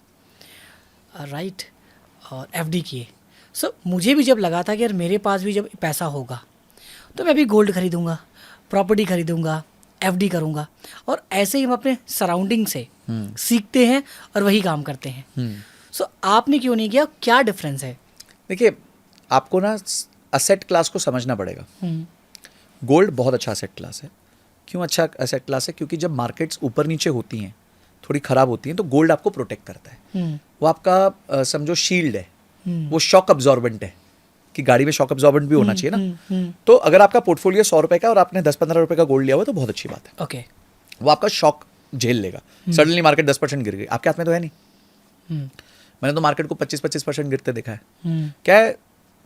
राइट, और एफडी किए। सो मुझे भी जब लगा था कि यार मेरे पास भी जब पैसा होगा तो मैं भी गोल्ड खरीदूंगा, प्रॉपर्टी खरीदूंगा, एफडी करूंगा, और ऐसे ही हम अपने सराउंडिंग से सीखते हैं और वही काम करते हैं। सो आपने क्यों नहीं किया, क्या डिफरेंस है? देखिए, आपको ना असेट क्लास को समझना पड़ेगा। गोल्ड बहुत अच्छा असेट क्लास है। क्यों अच्छा असेट क्लास है? क्योंकि जब मार्केट्स ऊपर नीचे होती हैं, थोड़ी ख़राब होती हैं, तो गोल्ड आपको प्रोटेक्ट करता है। वो आपका समझो शील्ड है, वो शॉक अब्जॉर्बेंट है, कि गाड़ी में शॉक अब्जॉर्बेंट भी होना चाहिए ना। तो अगर आपका पोर्टफोलियो 100 रुपये का और आपने 10-15 रुपये का गोल्ड लिया हुआ तो बहुत अच्छी बात है। ओके, वो आपका शॉक झेल लेगा। सडनली मार्केट 10% गिर गई, आपके हाथ में तो है नहीं। मैंने तो मार्केट को 25% गिरते देखा है। क्या है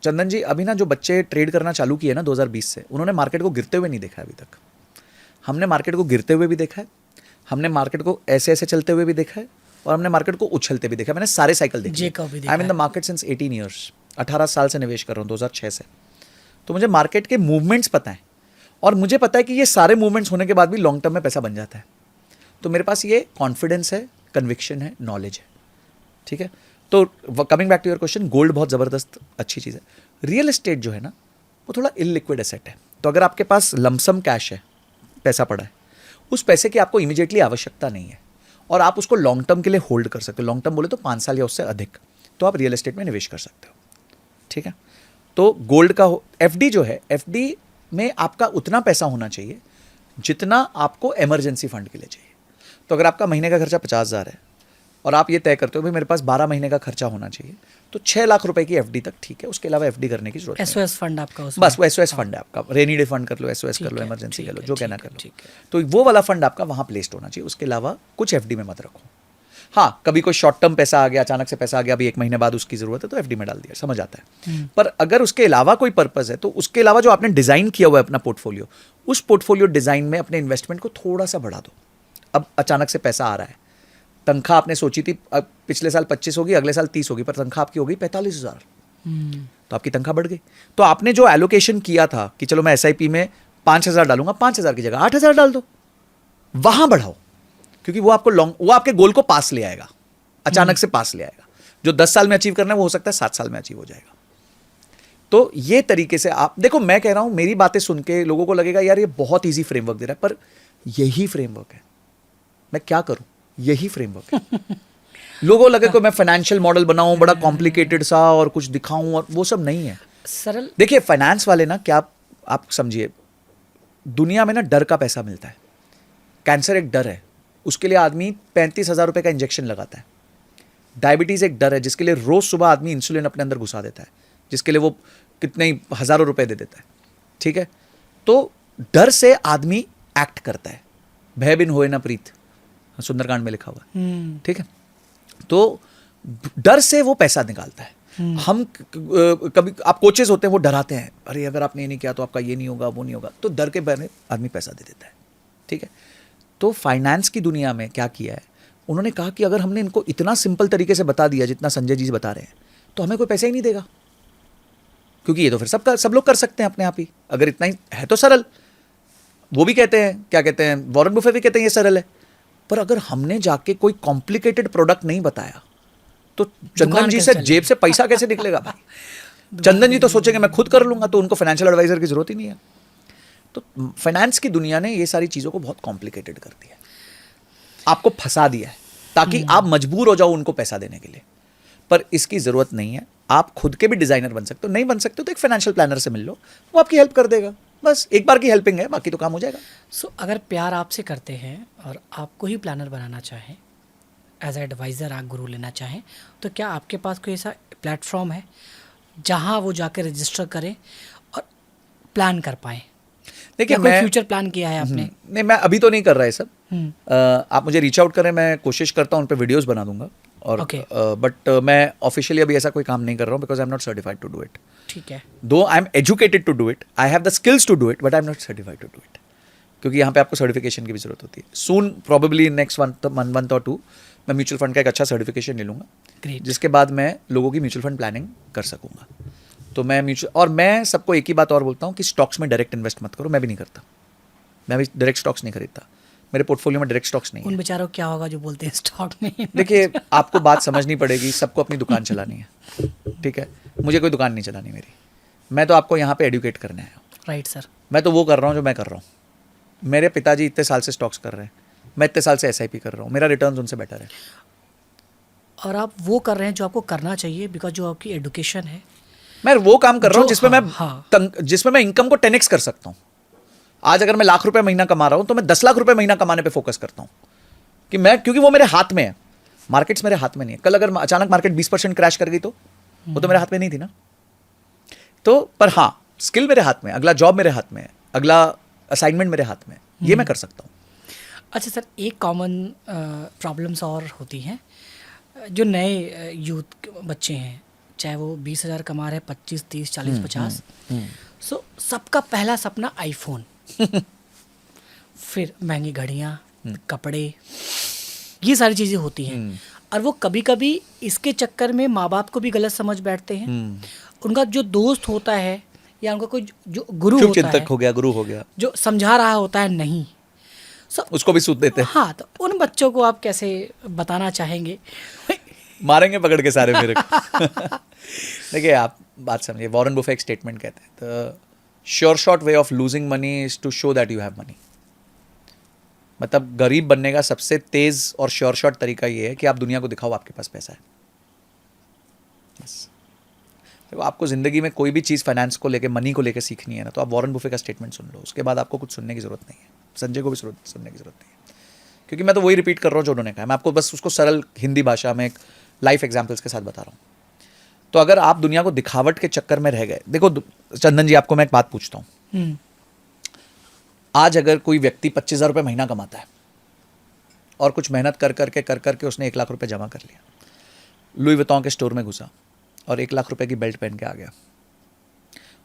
चंदन जी, अभी ना जो बच्चे ट्रेड करना चालू किए ना 2020 से, उन्होंने मार्केट को गिरते हुए नहीं देखा अभी तक। हमने मार्केट को गिरते हुए भी देखा है, हमने मार्केट को ऐसे ऐसे चलते हुए भी देखा है, और हमने मार्केट को उछलते भी देखा है। मैंने सारे साइकिल देखे। I am in the market since 18 years, 18 साल से निवेश कर रहा हूँ, 2006 से। तो मुझे मार्केट के मूवमेंट्स पता है, और मुझे पता है कि ये सारे मूवमेंट्स होने के बाद भी लॉन्ग टर्म में पैसा बन जाता है। तो मेरे पास ये कॉन्फिडेंस है, कन्विक्शन है, नॉलेज है, ठीक है। तो coming back to your question, gold बहुत ज़बरदस्त अच्छी चीज़ है। रियल एस्टेट जो है ना, वो थोड़ा इललिक्विड एसेट है। तो अगर आपके पास लमसम कैश है, पैसा पड़ा है, उस पैसे की आपको इमीडिएटली आवश्यकता नहीं है, और आप उसको लॉन्ग टर्म के लिए होल्ड कर सकते हो। लॉन्ग टर्म बोले तो 5 साल या उससे अधिक, तो आप रियल एस्टेट में निवेश कर सकते हो, ठीक है। तो गोल्ड का एफडी जो है, एफडी में आपका उतना पैसा होना चाहिए जितना आपको इमरजेंसी फंड के लिए चाहिए। तो अगर आपका महीने का खर्चा 50,000 है, और आप ये तय करते हो भाई मेरे पास 12 महीने का खर्चा होना चाहिए, तो 6 लाख रुपए की एफडी तक ठीक है, उसके अलावा एफडी करने की जरूरत नहीं। एसओएस फंड आपका उसमें? बस वो एसओएस फंड है आपका, रेनी डे फंड कर लो, एसओएस कर लो, इमरजेंसी कर लो, जो कहना कर लो, तो वो वाला फंड आपका वहाँ प्लेस्ड होना चाहिए। उसके अलावा कुछ एफडी में मत रखो। हाँ, कभी कोई शॉर्ट टर्म पैसा आ गया, अचानक से पैसा आ गया, अभी 1 महीने बाद उसकी जरूरत है तो एफडी में डाल दिया, समझ आता है। पर अगर उसके अलावा कोई पर्पस है तो उसके अलावा जो आपने डिजाइन किया हुआ है अपना पोर्टफोलियो, उस पोर्टफोलियो डिजाइन में अपने इन्वेस्टमेंट को थोड़ा सा बढ़ा दो। अब अचानक से पैसा आ रहा है, तनख्वाह आपने सोची थी अब पिछले साल 25 होगी, अगले साल 30 होगी, पर तनख्वाह आपकी हो गई 45,000, तो आपकी तनख्वाह बढ़ गई। तो आपने जो एलोकेशन किया था कि चलो मैं एसआईपी में 5,000 डालूंगा, 5,000 की जगह 8,000 डाल दो, वहां बढ़ाओ, क्योंकि वो आपको वो आपके गोल को पास ले आएगा, अचानक से पास ले आएगा। जो 10 साल में अचीव करना है वो हो सकता है 7 साल में अचीव हो जाएगा। तो ये तरीके से आप देखो, मैं कह रहा हूं, मेरी बातें सुन के लोगों को लगेगा यार ये बहुत ईजी फ्रेमवर्क दे रहा है, पर यही फ्रेमवर्क है, मैं क्या करूं, यही फ्रेमवर्क है। लोगों को लगे कि मैं फाइनेंशियल मॉडल बनाऊं बड़ा कॉम्प्लिकेटेड सा और कुछ दिखाऊं, और वो सब नहीं है। सरल देखिए फाइनेंस वाले ना, क्या आप समझिए, दुनिया में ना डर का पैसा मिलता है। कैंसर एक डर है, उसके लिए आदमी 35,000 रुपए का इंजेक्शन लगाता है। डायबिटीज एक डर है, जिसके लिए रोज सुबह आदमी इंसुलिन अपने अंदर घुसा देता है, जिसके लिए वो कितने ही हजारों रुपए दे देता है। ठीक है, तो डर से आदमी एक्ट करता है। भय बिन होए ना प्रीत, सुंदरकांड में लिखा हुआ है। ठीक है, तो डर से वो पैसा निकालता है। हम कभी आप कोचेस होते हैं, वो डराते हैं, अरे अगर आपने ये नहीं किया तो आपका ये नहीं होगा, वो नहीं होगा, तो डर के भय में आदमी पैसा दे देता है। ठीक है, तो फाइनेंस की दुनिया में क्या किया है, उन्होंने कहा कि अगर हमने इनको इतना सिंपल तरीके से बता दिया जितना संजय जी बता रहे हैं, तो हमें कोई पैसा ही नहीं देगा, क्योंकि ये तो फिर सब लोग कर सकते हैं अपने आप ही। अगर इतना ही है तो सरल, वो भी कहते हैं, क्या कहते हैं, वॉरेन बुफे भी कहते हैं ये सरल है। पर अगर हमने जाके कोई कॉम्प्लिकेटेड प्रोडक्ट नहीं बताया तो चंदन जी से जेब से पैसा कैसे निकलेगा भाई? चंदन जी तो सोचेंगे मैं खुद कर लूंगा, तो उनको फाइनेंशियल एडवाइजर की जरूरत ही नहीं है। तो फाइनेंस की दुनिया ने ये सारी चीजों को बहुत कॉम्प्लिकेटेड कर दिया है, आपको फंसा दिया है, ताकि आप मजबूर हो जाओ उनको पैसा देने के लिए। पर इसकी जरूरत नहीं है, आप खुद के भी डिजाइनर बन सकते हो। नहीं बन सकते हो तो एक फाइनेंशियल प्लानर से मिल लो, वो आपकी हेल्प कर देगा। बस एक बार की हेल्पिंग है, बाकी तो काम हो जाएगा। सो अगर प्यार आपसे करते हैं और आपको ही प्लानर बनाना चाहें, एज एडवाइज़र आप गुरु लेना चाहें, तो क्या आपके पास कोई ऐसा प्लेटफॉर्म है जहां वो जाकर रजिस्टर करें और प्लान कर पाएँ? देखिए, कोई फ्यूचर प्लान किया है आपने? नहीं, मैं अभी तो नहीं कर रहा है सब। आप मुझे रीच आउट करें, मैं कोशिश करता हूँ, उन पे वीडियोस बना दूंगा। और बट मैं ऑफिशियली अभी ऐसा कोई काम नहीं कर रहा हूँ, because I am not certified to do it. ठीक है, though I am educated to do it, I have the skills to do it, but I am not certified to do it, क्योंकि यहाँ पे आपको सर्टिफिकेशन की भी जरूरत होती है। सून प्रोबेबली नेक्स्ट मंथ और 2 मैं म्यूचुअल फंड का एक अच्छा सर्टिफिकेशन ले लूँगा, जिसके बाद मैं लोगों की म्यूचुअल फंड प्लानिंग कर सकूँगा। तो मैं सबको एक ही बात और बोलता हूँ कि स्टॉक्स में डायरेक्ट इन्वेस्ट मत करो। मैं भी नहीं करता, मैं भी डायरेक्ट स्टॉक्स नहीं खरीदता, मेरे पोर्टफोलियो में डायरेक्ट स्टॉक्स नहीं है। उन बेचारों क्या होगा जो बोलते हैं स्टॉक में? देखिए, आपको बात समझनी पड़ेगी, सबको अपनी दुकान चलानी है। ठीक है, मुझे कोई दुकान नहीं चलानी मेरी, मैं तो आपको यहाँ पे एडुकेट करने आया हूँ। राइट सर, मैं तो वो कर रहा हूँ जो मैं कर रहा हूँ। मेरे पिताजी इतने साल से स्टॉक्स कर रहे हैं, मैं इतने साल से एसआईपी कर रहा हूँ, मेरा रिटर्न उनसे बेटर है। और आप वो कर रहे हैं जो आपको करना चाहिए, बिकॉज जो आपकी एडुकेशन है, मैं वो काम कर रहा हूँ जिसमें हाँ, जिसमें मैं इनकम को 10x कर सकता हूँ। आज अगर मैं लाख रुपए महीना कमा रहा हूँ, तो मैं 10 लाख रुपए महीना कमाने पे फोकस करता हूँ, कि मैं, क्योंकि वो मेरे हाथ में है, मार्केट्स मेरे हाथ में नहीं है। कल अगर अचानक मार्केट 20% क्रैश कर गई तो वो तो मेरे हाथ में नहीं थी ना। तो पर हाँ, स्किल मेरे हाथ में, अगला जॉब मेरे हाथ में है, अगला असाइनमेंट मेरे हाथ में, ये मैं कर सकता हूँ। अच्छा सर, एक कॉमन प्रॉब्लम्स और होती हैं जो नए यूथ बच्चे हैं, चाहे वो 20,000 कमा रहे, 25, 30, 40, 50, सो सबका पहला सपना आईफोन, फिर महंगी घड़ियाँ, कपड़े, ये सारी चीज़ें होती हैं। और वो कभी कभी इसके चक्कर में माँ बाप को भी गलत समझ बैठते हैं। उनका जो दोस्त होता है या उनका कोई जो गुरु होता है, चिंतक हो गया, गुरु हो गया, जो समझा रहा होता है, नहीं उसको भी सूद देते हैं। हाँ, तो उन बच्चों को आप कैसे बताना चाहेंगे? मारेंगे पकड़ के सारे मेरे को। देखिए, आप बात समझिए, वॉरेन बुफे एक स्टेटमेंट कहते हैं, the sure short way of losing money is to show that you have money. मतलब गरीब बनने का सबसे तेज और श्योर शॉर्ट तरीका ये है कि आप दुनिया को दिखाओ आपके पास पैसा है। बस तो आपको जिंदगी में कोई भी चीज़ फाइनेंस को लेके, मनी को लेके सीखनी है ना, तो आप वॉरेन बुफे का स्टेटमेंट सुन लो, उसके बाद आपको कुछ सुनने की जरूरत नहीं है, संजय को भी सुनने की जरूरत नहीं है। क्योंकि मैं तो वही रिपीट कर रहा हूँ जो उन्होंने कहा, मैं आपको बस उसको सरल हिंदी भाषा में एक लाइफ एग्जाम्पल्स के साथ बता रहा हूँ। तो अगर आप दुनिया को दिखावट के चक्कर में रह गए, देखो चंदन जी, आपको मैं एक बात पूछता हूँ, आज अगर कोई व्यक्ति 25,000 रुपये महीना कमाता है और कुछ मेहनत कर करके उसने 1 लाख रुपए जमा कर लिया, लुई वितौं के स्टोर में घुसा और 1 लाख रुपए की बेल्ट पहन के आ गया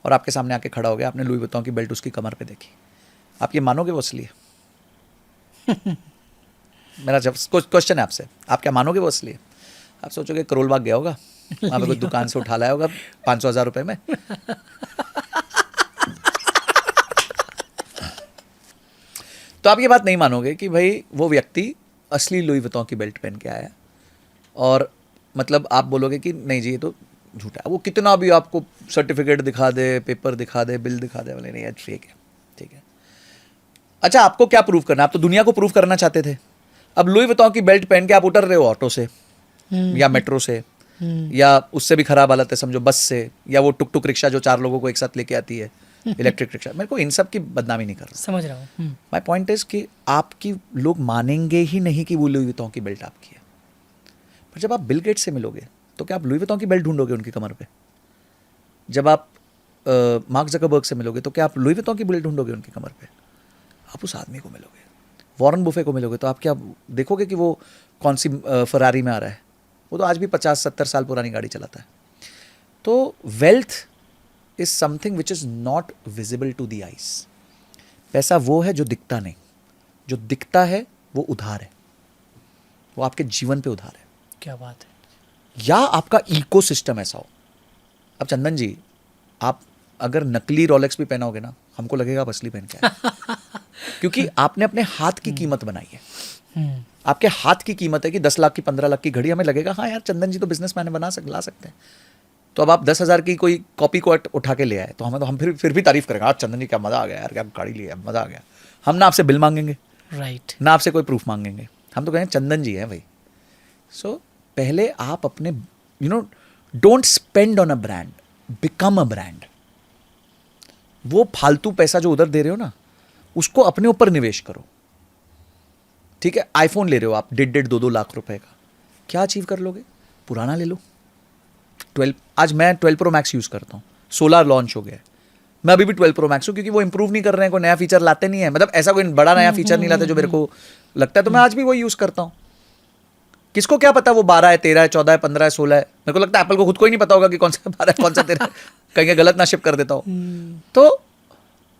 और आपके सामने आके खड़ा हो गया, आपने लुई वितौं की बेल्ट उसकी कमर पे देखी, आप ये मानोगे वो असली है? मेरा जब क्वेश्चन है आपसे, आप क्या मानोगे वो असली है? आप सोचोगे करोल बाग गया होगा, वहाँ पे कोई दुकान से उठा लाया होगा 500,000 रुपए में। तो आप ये बात नहीं मानोगे कि भाई वो व्यक्ति असली लुई वितौं की बेल्ट पहन के आया, और मतलब आप बोलोगे कि नहीं जी ये तो झूठा है, वो कितना भी आपको सर्टिफिकेट दिखा दे, पेपर दिखा दे, बिल दिखा दे, बोले नहीं यार फेक है, ठीक है। अच्छा, आपको क्या प्रूव करना है? आप तो दुनिया को प्रूव करना चाहते थे। अब लुई वितौं की बेल्ट पहन के आप उतर रहे हो ऑटो से या मेट्रो से, या उससे भी खराब हालत है समझो बस से, या वो टुक टुक रिक्शा जो 4 लोगों को एक साथ लेके आती है, इलेक्ट्रिक रिक्शा। मेरे को इन सब की बदनामी नहीं कर रहा, समझ रहा हूँ। माई पॉइंट इज कि आपकी लोग मानेंगे ही नहीं कि वो लुई वितौं की बेल्ट आपकी है। पर जब आप बिल गेट्स से मिलोगे तो क्या आप लुई वितौं की बेल्ट ढूंढोगे उनकी कमर पे? जब आप मार्क जकरबर्ग से मिलोगे तो क्या आप लुई वितौं की बेल्ट ढूंढोगे उनकी कमर पे? आप उस आदमी को मिलोगे। वॉरेन बुफे को मिलोगे तो आप क्या देखोगे कि वो कौन सी फरारी में आ रहा है? वो तो आज भी 50-70 साल पुरानी गाड़ी चलाता है। तो wealth is something which is not visible to the eyes. पैसा वो है जो दिखता नहीं, जो दिखता है वो उधार है, वो आपके जीवन पे उधार है। क्या बात है। या आपका इकोसिस्टम ऐसा हो। अब चंदन जी, आप अगर नकली रोलेक्स भी पहनाओगे ना, हमको लगेगा आप असली पहन के आए। क्योंकि आपने अपने हाथ की कीमत बनाई है। आपके हाथ की कीमत है कि 10 लाख की 15 लाख की घड़ी, हमें लगेगा हाँ यार चंदन जी तो बिजनेसमैन है, ला सकते हैं। तो अब आप 10,000 की कोई कॉपी को उठा के ले आए तो हम फिर भी तारीफ करेंगे, आज चंदन जी क्या मजा आ गया यार, क्या गाड़ी लिया, मजा आ गया। हम ना आपसे बिल मांगेंगे, राइट, ना आपसे कोई प्रूफ मांगेंगे, हम तो कहेंगे चंदन जी है भाई। सो पहले आप अपने don't spend on a brand, become a brand. वो फालतू पैसा जो उधर दे रहे हो ना, उसको अपने ऊपर निवेश करो। ठीक है, आईफोन ले रहे हो आप 1.5-2 लाख रुपए का, क्या अचीव कर लोगे? पुराना ले लो। 12, आज मैं 12 प्रो मैक्स यूज करता हूँ, 16 लॉन्च हो गया है, मैं अभी भी 12 प्रो मैक्स हूँ, क्योंकि वो इंप्रूव नहीं कर रहे हैं, कोई नया फीचर लाते नहीं है, मतलब ऐसा कोई बड़ा नया फीचर नहीं लाते जो मेरे को लगता है, तो मैं आज भी वही यूज करता हूँ। किसको क्या पता वो 12 है, 13 है, 14 है, 15 है, 16 है? मेरे को लगता है एप्पल को खुद को ही नहीं पता होगा कि कौन सा 12 है, कौन सा 13 है, कहीं गलत ना शिप कर देता हो। तो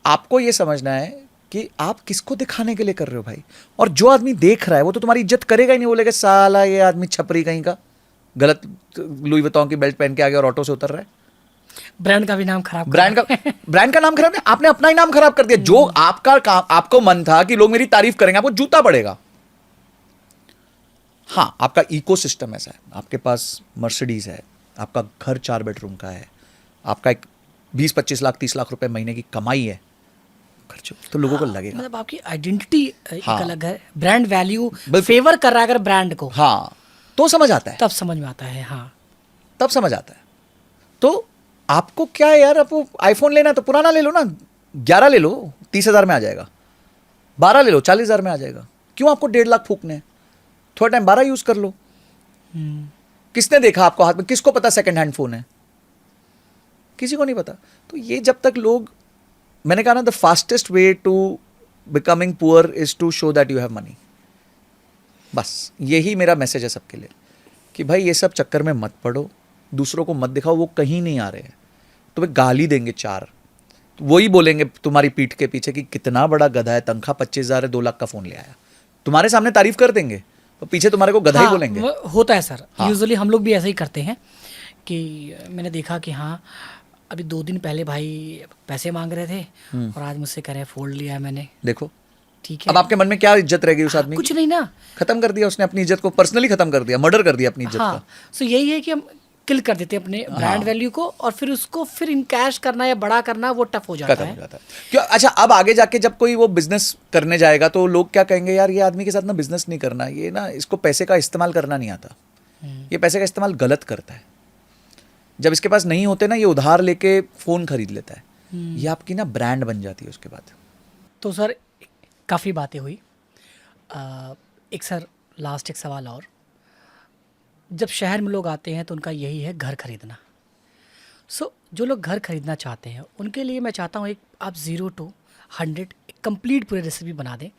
आपको ये समझना है कि आप किसको दिखाने के लिए कर रहे हो भाई। और जो आदमी देख रहा है वो तो तुम्हारी इज्जत करेगा ही नहीं, बोलेगा साला ये आदमी छपरी कहीं का, गलत लुई वितौं की बेल्ट पहन के आ गया और ऑटो से उतर रहा है। ब्रांड का भी नाम खराब, ब्रांड का नाम खराब नहीं, आपने अपना ही नाम खराब कर दिया। जो आपका काम, आपको मन था कि लोग मेरी तारीफ करेंगे, आपको जूता पड़ेगा। हाँ, आपका इकोसिस्टम ऐसा है, आपके पास मर्सिडीज है, आपका घर 4 बेडरूम का है, आपका एक 20-25 लाख 30 लाख रुपए महीने की कमाई है, खर्च, तो लोगों को लगेगा। मतलब आपकी आइडेंटिटी एक हाँ। अलग है, ब्रांड वैल्यू बिल्कुल। फेवर कर रहा है अगर ब्रांड को, हाँ, तो समझ आता है, तब समझ में आता है। हाँ, तब समझ आता है। तो आपको क्या है यार, आपको आईफोन लेना है तो पुराना ले लो ना, 11 ले लो 30,000 में आ जाएगा, 12 ले लो 40,000 में आ जाएगा। क्यों आपको 1.5 लाख फूकने हैं? थोड़ा टाइम 12 यूज कर लो। किसने देखा आपको हाथ में? किसको पता सेकंड हैंड फोन है? किसी को नहीं पता। तो ये जब तक लोग, मैंने कहा ना, the fastest way to becoming poor is to show that you have money. बस यही मेरा मैसेज है सबके लिए कि भाई ये सब चक्कर में मत पड़ो, दूसरों को मत दिखाओ, वो कहीं नहीं आ रहे हैं। तुम्हें गाली देंगे 4, वही बोलेंगे तुम्हारी पीठ के पीछे कि कितना बड़ा गधा है, तनख्वाह 25,000 है, 2 लाख का फोन ले आया। तुम्हारे सामने तारीफ कर देंगे तो पीछे तुम्हारे को गधा ही बोलेंगे। होता है सर, हाँ। यूजुअली हम लोग भी ऐसे ही करते हैं कि मैंने देखा कि हाँ अभी 2 दिन पहले भाई पैसे मांग रहे थे और आज मुझसे कह रहे हैं फोल्ड लिया है मैंने। देखो, ठीक है, अब आपके मन में क्या इज्जत रह गई उस आदमी की? कुछ नहीं ना, खत्म कर दिया उसने, अपनी इज्जत को पर्सनली खत्म कर दिया, मर्डर कर दिया अपनी इज्जत हाँ। का। सो यही है कि हम किल कर देते हैं अपने ब्रांड वैल्यू को, और फिर उसको फिर इनकैश करना या बड़ा करना वो टफ हो जाता खत्म है। हो जाता है। क्यों? अच्छा, अब आगे जाके जब कोई वो बिजनेस करने जाएगा तो लोग क्या कहेंगे, यार ये आदमी के साथ ना बिजनेस नहीं करना, ये ना इसको पैसे का इस्तेमाल करना नहीं आता, ये पैसे का इस्तेमाल गलत करता है। जब इसके पास नहीं होते ना, ये उधार लेके फोन खरीद लेता है, ये आपकी ना ब्रांड बन जाती है उसके बाद। तो सर काफ़ी बातें हुई, एक सर लास्ट एक सवाल और, जब शहर में लोग आते हैं तो उनका यही है घर खरीदना। सो जो लोग घर खरीदना चाहते हैं उनके लिए मैं चाहता हूँ एक आप 0 to 100 कंप्लीट पूरी रेसिपी बना दें,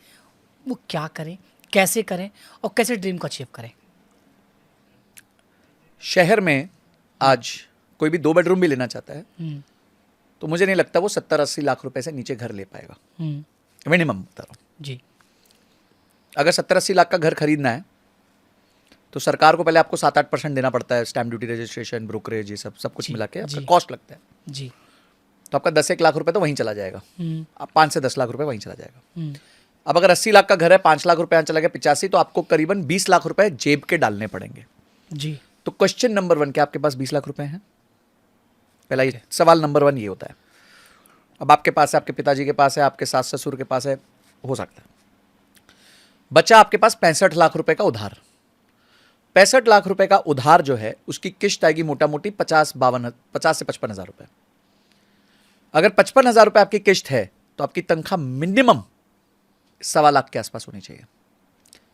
वो क्या करें, कैसे करें और कैसे ड्रीम को अचीव करें। शहर में आज कोई भी 2 बेडरूम भी लेना चाहता है हम्म, तो मुझे नहीं लगता वो 70-80 लाख रुपए से नीचे घर ले पाएगा, हम्म, मिनिमम बता रहा हूँ। जी, अगर 70-80 लाख का घर खरीदना है तो सरकार को पहले आपको 7-8% देना पड़ता है, स्टैम्प ड्यूटी, रजिस्ट्रेशन, ब्रोकरेज, ये सब कुछ जी, मिला के आपका जी। कॉस्ट लगता है। जी, तो आपका 10-1 लाख रुपए तो वहीं चला जाएगा, हम्म, आप 5 से 10 लाख रुपए वहीं चला जाएगा। हम्म, अब अगर 80 लाख का घर है, 5 लाख रुपए यहाँ चला गया, 85, तो आपको करीबन 20 लाख रुपए जेब के डालने पड़ेंगे। जी, तो क्वेश्चन नंबर 1, क्या आपके पास 20 लाख रुपए हैं? पहला ये सवाल नंबर 1 ये होता है। अब आपके पास है, आपके पिताजी के पास है, आपके सास ससुर के पास है, हो सकता है। बचा आपके पास 65 लाख रुपए का उधार। 65 लाख रुपए का उधार जो है उसकी किश्त आएगी मोटा मोटी 50 से 55 हजार रुपए। अगर 55 हजार रुपए आपकी किश्त है तो आपकी तनख्वाह मिनिमम 1.25 लाख के आसपास होनी चाहिए।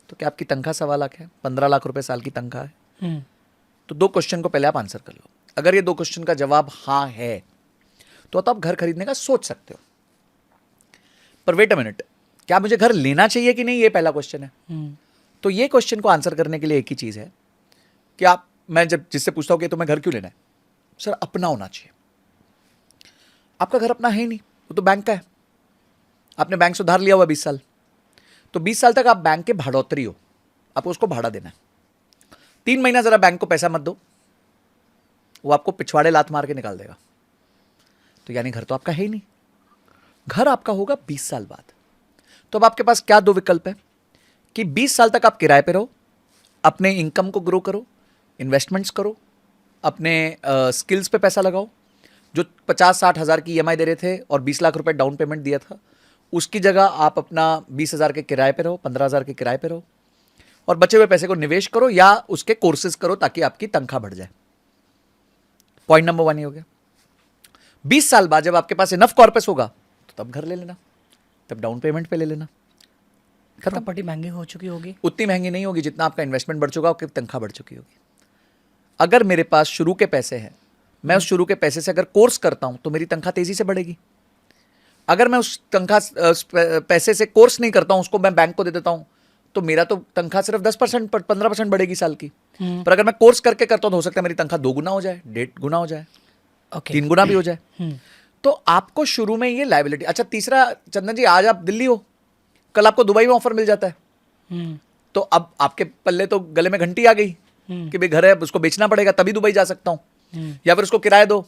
तो क्या आपकी तनख्वाह 1.25 लाख है? 15 लाख रुपए साल की तनख्वाह है। हम्म, तो 2 क्वेश्चन को पहले आप आंसर कर लो। अगर ये 2 क्वेश्चन का जवाब हाँ है तो आप घर खरीदने का सोच सकते हो। पर वेट अ मिनट, क्या मुझे घर लेना चाहिए कि नहीं, ये पहला क्वेश्चन है। हम्म, तो ये क्वेश्चन को आंसर करने के लिए एक ही चीज है कि मैं जब जिससे पूछता हूं कि तुम्हें घर क्यों लेना है, सर अपना होना चाहिए। आपका घर अपना है ही नहीं, वो तो बैंक का है। आपने बैंक से उधार लिया हुआ 20 साल, तो 20 साल तक आप बैंक के भाड़ोतरी हो, आपको उसको भाड़ा देना है। 3 महीना जरा बैंक को पैसा मत दो, वो आपको पिछवाड़े लात मार के निकाल देगा। तो यानी घर तो आपका है ही नहीं, घर आपका होगा 20 साल बाद। तो अब आपके पास क्या 2 विकल्प है कि 20 साल तक आप किराए पे रहो, अपने इनकम को ग्रो करो, इन्वेस्टमेंट्स करो, अपने स्किल्स पे पैसा लगाओ। जो 50-60 हज़ार की ईएमआई दे रहे थे और 20 लाख रुपए डाउन पेमेंट दिया था, उसकी जगह आप अपना 20 हज़ार के किराए पे रहो, 15 हज़ार के किराए पे रहो और बचे हुए पैसे को निवेश करो या उसके कोर्सेज करो ताकि आपकी तनख्वाह बढ़ जाए। पॉइंट नंबर 1 ये हो गया। 20 साल बाद जब आपके पास इनफ कॉर्पस होगा तो तब घर ले लेना, तब डाउन पेमेंट पे ले लेना। खत्म। प्रॉपर्टी महंगी हो चुकी होगी। उतनी महंगी नहीं होगी जितना आपका इन्वेस्टमेंट बढ़ चुका, आपकी तनख्वाह बढ़ चुकी होगी। अगर मेरे पास शुरू के पैसे हैं, मैं उस शुरू के पैसे से अगर कोर्स करता हूं तो मेरी तनख्वाह तेजी से बढ़ेगी। अगर मैं उस पैसे से कोर्स नहीं करता हूं, उसको मैं बैंक को दे देता हूं, तो मेरा तो तनख्वाह सिर्फ 10% 15% बढ़ेगी साल की। पर अगर मैं कोर्स करके करता हूं तो हो सकता है मेरी तनख्वाह 2 गुना हो जाए, 1.5 गुना हो जाए, ओके, 3 गुना भी हो जाए। हम्म, तो आपको शुरू में ये लायबिलिटी। अच्छा, तीसरा, चंदन जी आज आप दिल्ली हो, कल आपको दुबई में ऑफर मिल जाता है, हम्म, तो अब आपके पल्ले तो गले में घंटी आ गई कि भाई घर है, उसको बेचना पड़ेगा तभी दुबई जा सकता हूं, या फिर उसको किराया दो,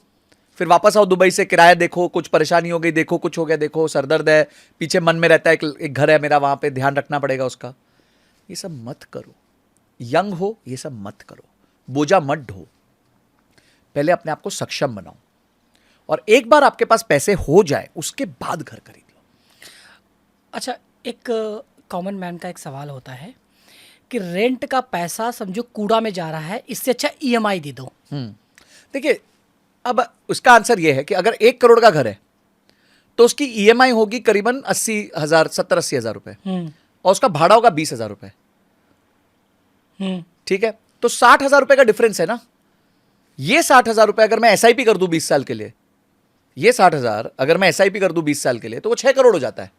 फिर वापस आओ दुबई से, किराया देखो, कुछ परेशानी हो गई देखो, कुछ हो गया देखो, सरदर्द है, पीछे मन में रहता है एक घर है मेरा, वहां पे ध्यान रखना पड़ेगा उसका। ये सब मत करो। यंग हो, ये सब मत करो, बोझा मत ढो। पहले अपने आप को सक्षम बनाओ और एक बार आपके पास पैसे हो जाए उसके बाद घर खरीद लो। अच्छा, एक कॉमन मैन का एक सवाल होता है कि रेंट का पैसा समझो कूड़ा में जा रहा है, इससे अच्छा ईएमआई दे दो। देखिए, अब उसका आंसर यह है कि अगर 1 करोड़ का घर है तो उसकी ईएमआई होगी करीबन 70-80 हज़ार रुपए और उसका भाड़ा होगा 20 हज़ार रुपए। ठीक है, तो 60 हज़ार रुपए का डिफरेंस है ना। ये 60 हज़ार रुपए अगर मैं एसआईपी कर दूं 20 साल के लिए, ये 60 हज़ार अगर मैं एसआईपी कर दूं 20 साल के लिए, तो वो 6 करोड़ हो जाता है।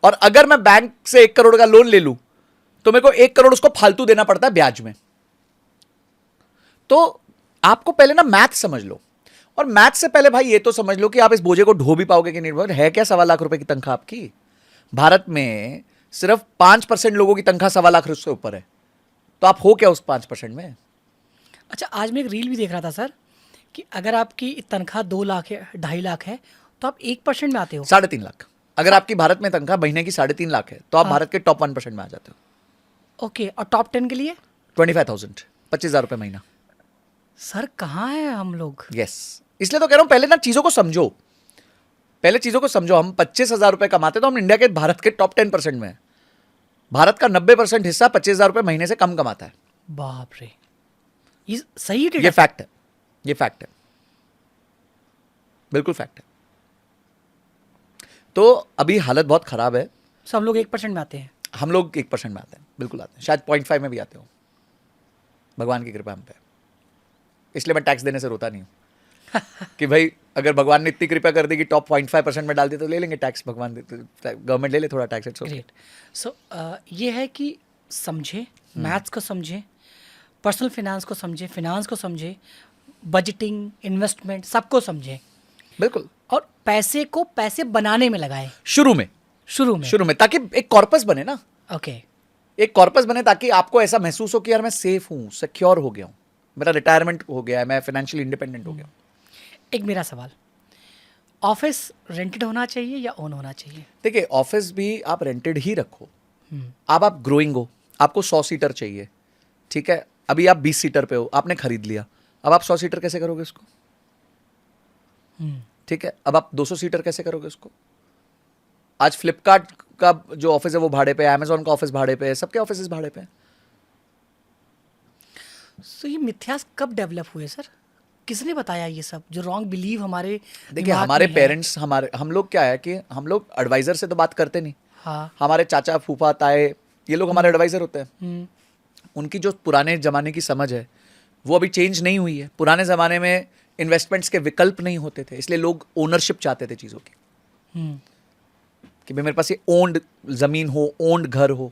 और अगर मैं बैंक से 1 करोड़ का लोन ले लूं तो मेरे को 1 करोड़ उसको फालतू देना पड़ता है ब्याज में। तो आपको पहले ना मैथ समझ लो, और मैथ से पहले भाई ये तो समझ लो कि आप इस बोझे को ढो भी पाओगे कि नहीं। है क्या 1.25 लाख रुपए की तनख्वाह आपकी? भारत में सिर्फ 5% लोगों की तनख्वाह 1.25 लाख से ऊपर है, तो आप हो क्या उस 5% में? अच्छा, आज मैं एक रील भी देख रहा था सर कि अगर आपकी तनख्वाह 2 लाख है, 2.5 लाख है, तो आप 1% में आते हो। 3.5 लाख। अगर आपकी भारत में तनख्वाह महीने की 3.5 लाख है तो आप भारत के टॉप 1% में आ जाते हो। ओके, और टॉप 10 के लिए 25,000, 25,000 रुपए महीना। सर कहाँ है हम लोग? यस, इसलिए तो कह रहा हूं पहले ना चीजों को समझो, पहले चीजों को समझो। हम 25,000 रुपए कमाते तो हम इंडिया के भारत के टॉप 10% में है। भारत का 90% हिस्सा 25,000 रुपए महीने से कम कमाता है। बाप रे, ये सही है? ये फैक्ट है, ये फैक्ट है, बिल्कुल फैक्ट है। तो अभी हालत बहुत खराब है। सो हम लोग 1% में आते हैं। हम लोग 1% में आते हैं, बिल्कुल आते हैं, शायद 0.5 में भी आते हो, भगवान की कृपा हम पे। इसलिए मैं टैक्स देने से रोता नहीं हूँ कि भाई अगर भगवान ने इतनी कृपा कर दी कि टॉप 0.5% में डाल दिया तो ले लेंगे टैक्स, भगवान गवर्नमेंट ले ले थोड़ा टैक्स, इट्स ओके। ग्रेट। सो ये है कि समझे, मैथ्स को समझे, पर्सनल फिनांस को समझे, फिनांस को समझे, बजटिंग, इन्वेस्टमेंट सबको समझे, बिल्कुल, और पैसे को पैसे बनाने में लगाए शुरू में शुरू में। ताकि एक कॉर्पस बने ना, ओके। एक कॉर्पस बने ताकि आपको ऐसा महसूस हो कि यार मैं सेफ हूँ, सिक्योर हो गया हूँ, मेरा रिटायरमेंट हो गया है, मैं फाइनेंशियली इंडिपेंडेंट हो गया हूँ। एक मेरा सवाल, ऑफिस रेंटेड होना चाहिए या ओन होना चाहिए? देखिए ऑफिस भी आप रेंटेड ही रखो, अब आप ग्रोइंग हो, आपको 100 सीटर चाहिए, ठीक है, अभी आप 20 सीटर पे हो, आपने खरीद लिया, अब आप 100 सीटर कैसे करोगे उसको? ठीक है, अब आप 200 सीटर कैसे करोगे उसको? आज फ्लिपकार्ट का जो ऑफिस है वो भाड़े पे है, अमेजोन का ऑफिस भाड़े पे है, सबके ऑफिस भाड़े पे है। सो ये मिथ्यास कब डेवलप हुए सर? किसने बताया ये सब जो रॉन्ग बिलीव हमारे देखिए दिमाग हमारे में है? पेरेंट्स, हम लोग क्या है कि हम लोग एडवाइजर से तो बात करते नहीं, हाँ। हमारे चाचा फूफा ताए ये लोग हमारे एडवाइजर होते हैं। हम्म, उनकी जो पुराने ज़माने की समझ है वो अभी चेंज नहीं हुई है। पुराने ज़माने में इन्वेस्टमेंट्स के विकल्प नहीं होते थे, इसलिए लोग ओनरशिप चाहते थे चीज़ों की, हम्म, कि भाई मेरे पास ये ओन्ड ज़मीन हो, ओन्ड घर हो।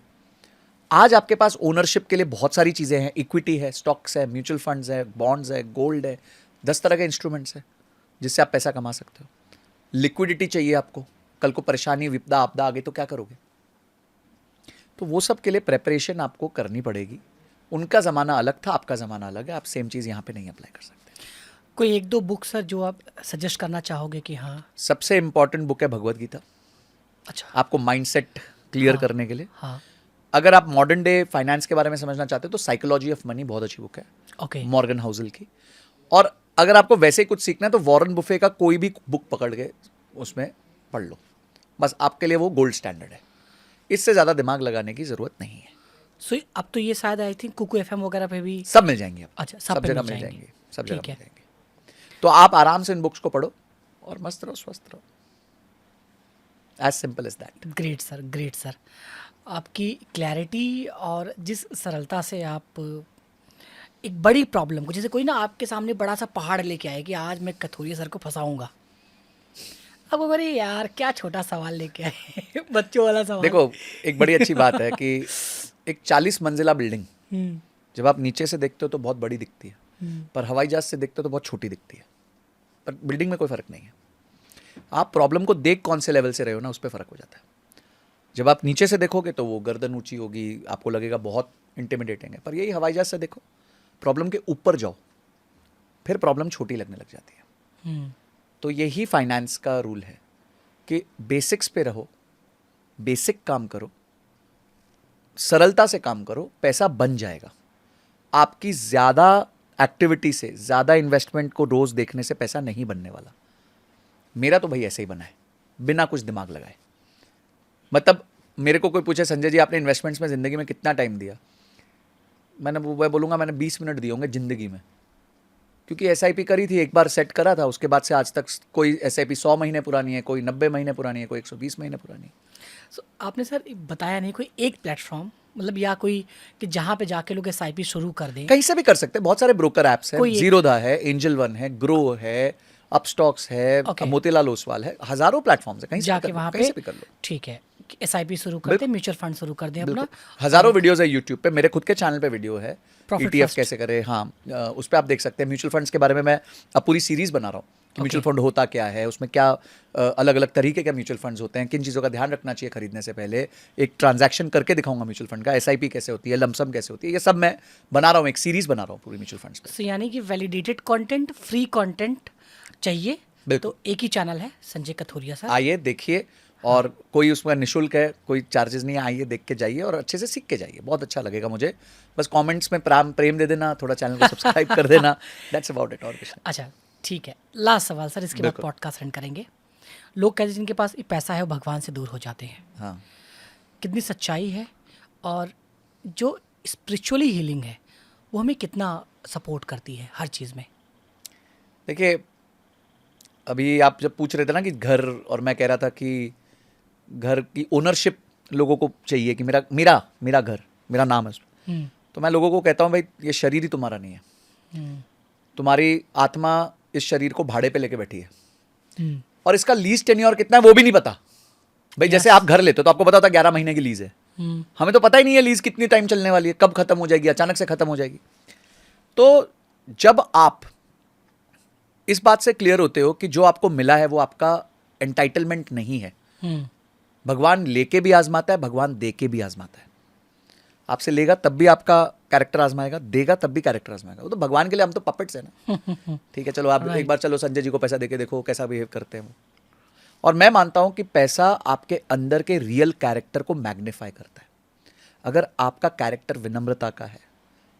आज आपके पास ओनरशिप के लिए बहुत सारी चीज़ें हैं, इक्विटी है, स्टॉक्स है, म्यूचुअल फंड्स है, बॉन्ड्स है, गोल्ड है, 10 तरह के इंस्ट्रूमेंट्स है जिससे आप पैसा कमा सकते हो। लिक्विडिटी चाहिए आपको, कल को परेशानी, विपदा, आपदा आ गई तो क्या करोगे? तो वो सब के लिए प्रेपरेशन आपको करनी पड़ेगी। उनका ज़माना अलग था, आपका ज़माना अलग है, आप सेम चीज़ यहाँ पे नहीं अप्लाई कर सकते। कोई एक दो बुक सर जो आप सजेस्ट करना चाहोगे कि हाँ? सबसे इंपॉर्टेंट बुक है भगवद गीता, अच्छा। आपको माइंडसेट क्लियर हाँ, करने के लिए। हाँ। अगर आप मॉडर्न डे फाइनेंस के बारे में समझना चाहते हो तो साइकोलॉजी ऑफ मनी बहुत अच्छी बुक है, ओके। मॉर्गन हाउसल की। और अगर आपको वैसे ही कुछ सीखना है तो वॉरेन बुफे का कोई भी बुक पकड़ के उसमें पढ़ लो, बस आपके लिए वो गोल्ड स्टैंडर्ड है। इससे ज़्यादा दिमाग लगाने की ज़रूरत नहीं है। सो अब तो ये शायद आई थिंक कुकू एफएम वगैरह पे भी। सब मिल जाएंगे आपको, अच्छा, सब पे जगह मिल मिल जाएंगे। जाएंगे, सब जगह ठीक मिल है। जाएंगे। तो आप आराम से इन बुक्स को पढ़ो और मस्त रहो, स्वस्थ रहो, as simple as that. Great sir, great sir. आपकी क्लैरिटी और जिस सरलता से आप एक बड़ी प्रॉब्लम को, जैसे कोई ना आपके सामने बड़ा सा पहाड़ लेके आए कि आज मैं कथोरिया सर को फंसाऊंगा, अब वो अरे यार क्या छोटा सवाल लेके आए बच्चों वाला सवाल। देखो एक बड़ी अच्छी बात है कि एक 40 मंजिला बिल्डिंग हम्म, जब आप नीचे से देखते हो तो बहुत बड़ी दिखती है, हम्म, पर हवाई जहाज से देखते हो तो बहुत छोटी दिखती है, पर बिल्डिंग में कोई फर्क नहीं है। आप प्रॉब्लम को देख कौन से लेवल से रहे हो ना, उस पर फर्क हो जाता है। जब आप नीचे से देखोगे तो वो गर्दन ऊंची होगी, आपको लगेगा बहुत इंटिमिडेटिंग है, पर यही हवाई जहाज से देखो, प्रॉब्लम के ऊपर जाओ, फिर प्रॉब्लम छोटी लगने लग जाती है। हम्म, तो यही फाइनेंस का रूल है कि बेसिक्स पे रहो, बेसिक काम करो, सरलता से काम करो, पैसा बन जाएगा। आपकी ज़्यादा एक्टिविटी से, ज़्यादा इन्वेस्टमेंट को रोज़ देखने से पैसा नहीं बनने वाला। मेरा तो भाई ऐसे ही बना है, बिना कुछ दिमाग लगाए। मतलब मेरे को कोई पूछे संजय जी आपने इन्वेस्टमेंट्स में ज़िंदगी में कितना टाइम दिया, मैं बोलूँगा मैंने 20 मिनट दिए होंगे ज़िंदगी में, क्योंकि एसआईपी करी थी, एक बार सेट करा था, उसके बाद से आज तक कोई एसआईपी 100 महीने पुरानी है, कोई 90 महीने पुरानी है, कोई 120 महीने पुरानी है। सो आपने सर बताया नहीं कोई एक प्लेटफॉर्म, मतलब या कोई कि जहाँ पे जाके लोग एसआईपी शुरू कर दें? कहीं से भी कर सकते हैं, बहुत सारे ब्रोकर ऐप्स हैं, कोई एक- जीरोधा है, एंजल वन है, ग्रो है, अपस्टॉक्स है, Okay. मोतीलाल ओसवाल है, हज़ारों प्लेटफॉर्म्स है, कहीं से भी जाके कर लो, वहाँ कहीं पे से भी कर लो। ठीक है, एसआईपी शुरू कर दें, म्यूचुअल फंड शुरू कर दें अपना। बिल्कुल, हज़ारों वीडियोस है यूट्यूब पे, मेरे खुद के चैनल पे वीडियो है, Profit ETF first। कैसे करें, हाँ उस पर आप देख सकते हैं। म्यूचुअल फंड्स के बारे में मैं अब पूरी सीरीज़ बना रहा हूँ कि म्यूचुअल फंड होता क्या है, उसमें क्या अलग अलग तरीके के म्यूचुअल फंड्स होते हैं, किन चीज़ों का ध्यान रखना चाहिए खरीदने से पहले, एक ट्रांजैक्शन करके दिखाऊंगा म्यूचुअल फंड का, एसआईपी कैसे होती है, लमसम कैसे होती है, ये सब मैं बना रहा हूँ, एक सीरीज़ बना रहा हूँ पूरी म्यूचुअल फंड्स पे। सो यानी कि वैलिडेटेड कंटेंट, फ्री कंटेंट चाहिए बिल्कुल। तो एक ही चैनल है, संजय कथोरिया सर। आइए देखिए, और कोई उसमें निशुल्क है, कोई चार्जेस नहीं है, आइए देख के जाइए और अच्छे से सीख के जाइए, बहुत अच्छा लगेगा मुझे। बस कमेंट्स में प्रेम दे देना, थोड़ा चैनल को सब्सक्राइब कर देना, दैट्स अबाउट इट, और कुछ नहीं। अच्छा ठीक है, लास्ट सवाल सर, इसके बाद बिल्कुल। पॉडकास्ट रन करेंगे। लोग कहते हैं जिनके पास पैसा है वो भगवान से दूर हो जाते हैं, हाँ, कितनी सच्चाई है? और जो स्पिरिचुअली हीलिंग है वो हमें कितना सपोर्ट करती है हर चीज़ में? देखिए अभी आप जब पूछ रहे थे ना कि घर, और मैं कह रहा था कि घर की ओनरशिप लोगों को चाहिए कि मेरा मेरा मेरा घर, मेरा नाम है उसमें, तो मैं लोगों को कहता हूँ भाई ये शरीर ही तुम्हारा नहीं है, तुम्हारी आत्मा इस शरीर को भाड़े पे लेके बैठी है और इसका लीज टेन्योर कितना है वो भी नहीं पता। भाई जैसे आप घर लेते हो तो आपको पता होता है 11 महीने की लीज है, हमें तो पता ही नहीं है लीज कितनी टाइम चलने वाली है, कब खत्म हो जाएगी, अचानक से खत्म हो जाएगी। तो जब आप इस बात से क्लियर होते हो कि जो आपको मिला है वो आपका एंटाइटलमेंट नहीं है, भगवान लेके भी आजमाता है, भगवान दे के भी आजमाता है। आपसे लेगा तब भी आपका कैरेक्टर आजमाएगा, देगा तब भी कैरेक्टर आजमाएगा। वो तो भगवान के लिए हम तो पपेट्स हैं ना। ठीक है, चलो आप एक बार चलो संजय जी को पैसा देके देखो कैसा बिहेव करते हैं वो। और मैं मानता हूं कि पैसा आपके अंदर के रियल कैरेक्टर को मैग्नीफाई करता है। अगर आपका कैरेक्टर विनम्रता का है,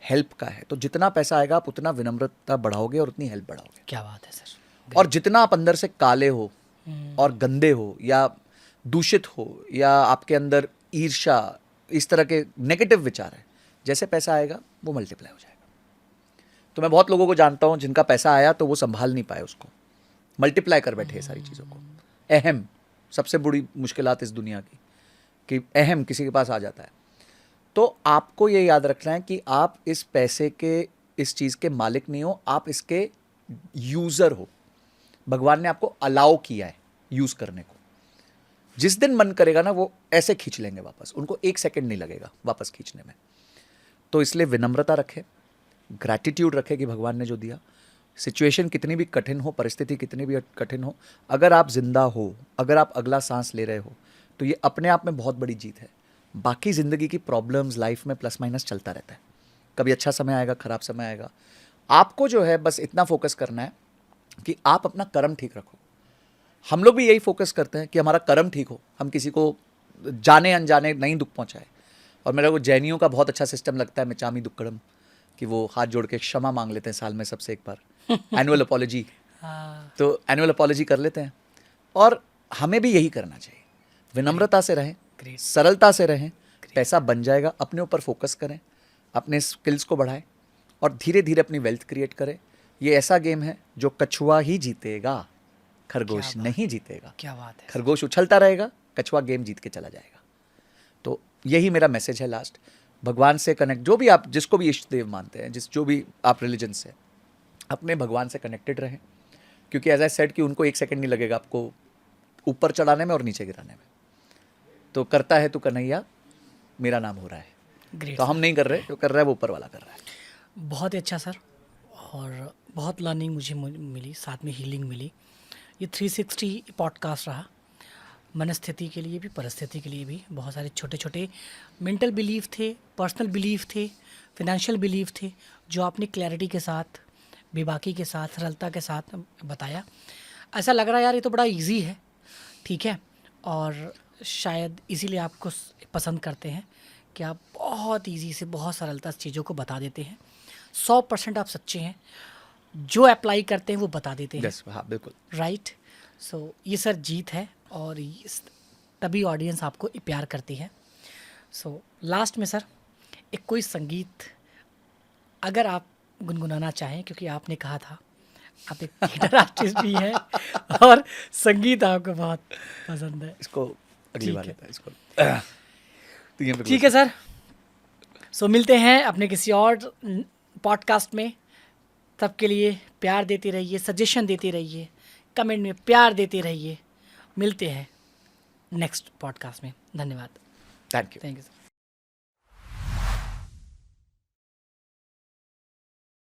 हेल्प का है, तो जितना पैसा आएगा आप उतना विनम्रता बढ़ाओगे और उतनी हेल्प बढ़ाओगे। क्या बात है सर। और जितना आप अंदर से काले हो और गंदे हो या दूषित हो या आपके अंदर ईर्ष्या, इस तरह के नेगेटिव विचार है, जैसे पैसा आएगा वो मल्टीप्लाई हो जाएगा। तो मैं बहुत लोगों को जानता हूं जिनका पैसा आया तो वो संभाल नहीं पाए उसको, मल्टीप्लाई कर बैठे सारी चीज़ों को। अहम सबसे बड़ी मुश्किलात इस दुनिया की कि अहम किसी के पास आ जाता है। तो आपको ये याद रखना है कि आप इस पैसे के, इस चीज़ के मालिक नहीं हो, आप इसके यूज़र हो। भगवान ने आपको अलाउ किया है यूज़ करने को। जिस दिन मन करेगा ना वो ऐसे खींच लेंगे वापस, उनको 1 सेकंड नहीं लगेगा वापस खींचने में। तो इसलिए विनम्रता रखें, ग्रैटिट्यूड रखें कि भगवान ने जो दिया। सिचुएशन कितनी भी कठिन हो, परिस्थिति कितनी भी कठिन हो, अगर आप जिंदा हो, अगर आप अगला सांस ले रहे हो, तो ये अपने आप में बहुत बड़ी जीत है। बाकी ज़िंदगी की प्रॉब्लम्स लाइफ में प्लस माइनस चलता रहता है, कभी अच्छा समय आएगा, ख़राब समय आएगा। आपको जो है बस इतना फोकस करना है कि आप अपना कर्म ठीक रखो। हम लोग भी यही फोकस करते हैं कि हमारा कर्म ठीक हो, हम किसी को जाने अनजाने नहीं दुख पहुंचाए। और मेरे को जैनियों का बहुत अच्छा सिस्टम लगता है मिचामी दुक्कड़म, कि वो हाथ जोड़ के क्षमा मांग लेते हैं साल में सबसे एक बार, एनुअल अपॉलॉजी। तो एनुअल अपॉलॉजी कर लेते हैं और हमें भी यही करना चाहिए। विनम्रता से रहें, सरलता से रहें, पैसा बन जाएगा। अपने ऊपर फोकस करें, अपने स्किल्स को बढ़ाएं और धीरे धीरे अपनी वेल्थ क्रिएट करें। ये ऐसा गेम है जो कछुआ ही जीतेगा, खरगोश नहीं जीतेगा। क्या बात है। खरगोश उछलता रहेगा, कछुआ गेम जीत के चला जाएगा। तो यही मेरा मैसेज है लास्ट। भगवान से कनेक्ट, जो भी आप जिसको भी इष्ट देव मानते हैं, जो भी आप रिलीजन से, अपने भगवान से कनेक्टेड रहें। क्योंकि एज आई सेड कि उनको 1 सेकंड नहीं लगेगा आपको ऊपर चढ़ाने में और नीचे गिराने में। तो करता है तो कन्हैया, मेरा नाम हो रहा है। ग्रेट। तो हम नहीं कर रहे, जो कर रहा है वो ऊपर वाला कर रहा है। बहुत ही अच्छा सर, और बहुत लर्निंग मुझे मिली, साथ में हीलिंग मिली। ये 360 पॉडकास्ट रहा, मनस्थिति के लिए भी, परिस्थिति के लिए भी। बहुत सारे छोटे छोटे मेंटल बिलीफ थे, पर्सनल बिलीफ थे, फिनेंशियल बिलीफ थे, जो आपने क्लैरिटी के साथ, बेबाकी के साथ, सरलता के साथ बताया। ऐसा लग रहा है यार ये तो बड़ा इजी है, ठीक है। और शायद इसीलिए आपको पसंद करते हैं कि आप बहुत इजी से, बहुत सरलता से चीज़ों को बता देते हैं। 100% आप सच्चे हैं, जो अप्लाई करते हैं वो बता देते हैं। हाँ बिल्कुल राइट। सो ये सर जीत है, और तभी ऑडियंस आपको प्यार करती है। सो लास्ट में सर एक कोई संगीत अगर आप गुनगुनाना चाहें, क्योंकि आपने कहा था आप एक थिएटर आर्टिस्ट भी हैं और संगीत आपको बहुत पसंद है। इसको अगली बार लेता है इसको। ठीक है सर। सो मिलते हैं अपने किसी और पॉडकास्ट में। तब के लिए प्यार देते रहिए, सजेशन देते रहिए, कमेंट में प्यार देते रहिए। मिलते हैं नेक्स्ट पॉडकास्ट में। धन्यवाद। Thank you. Thank you sir.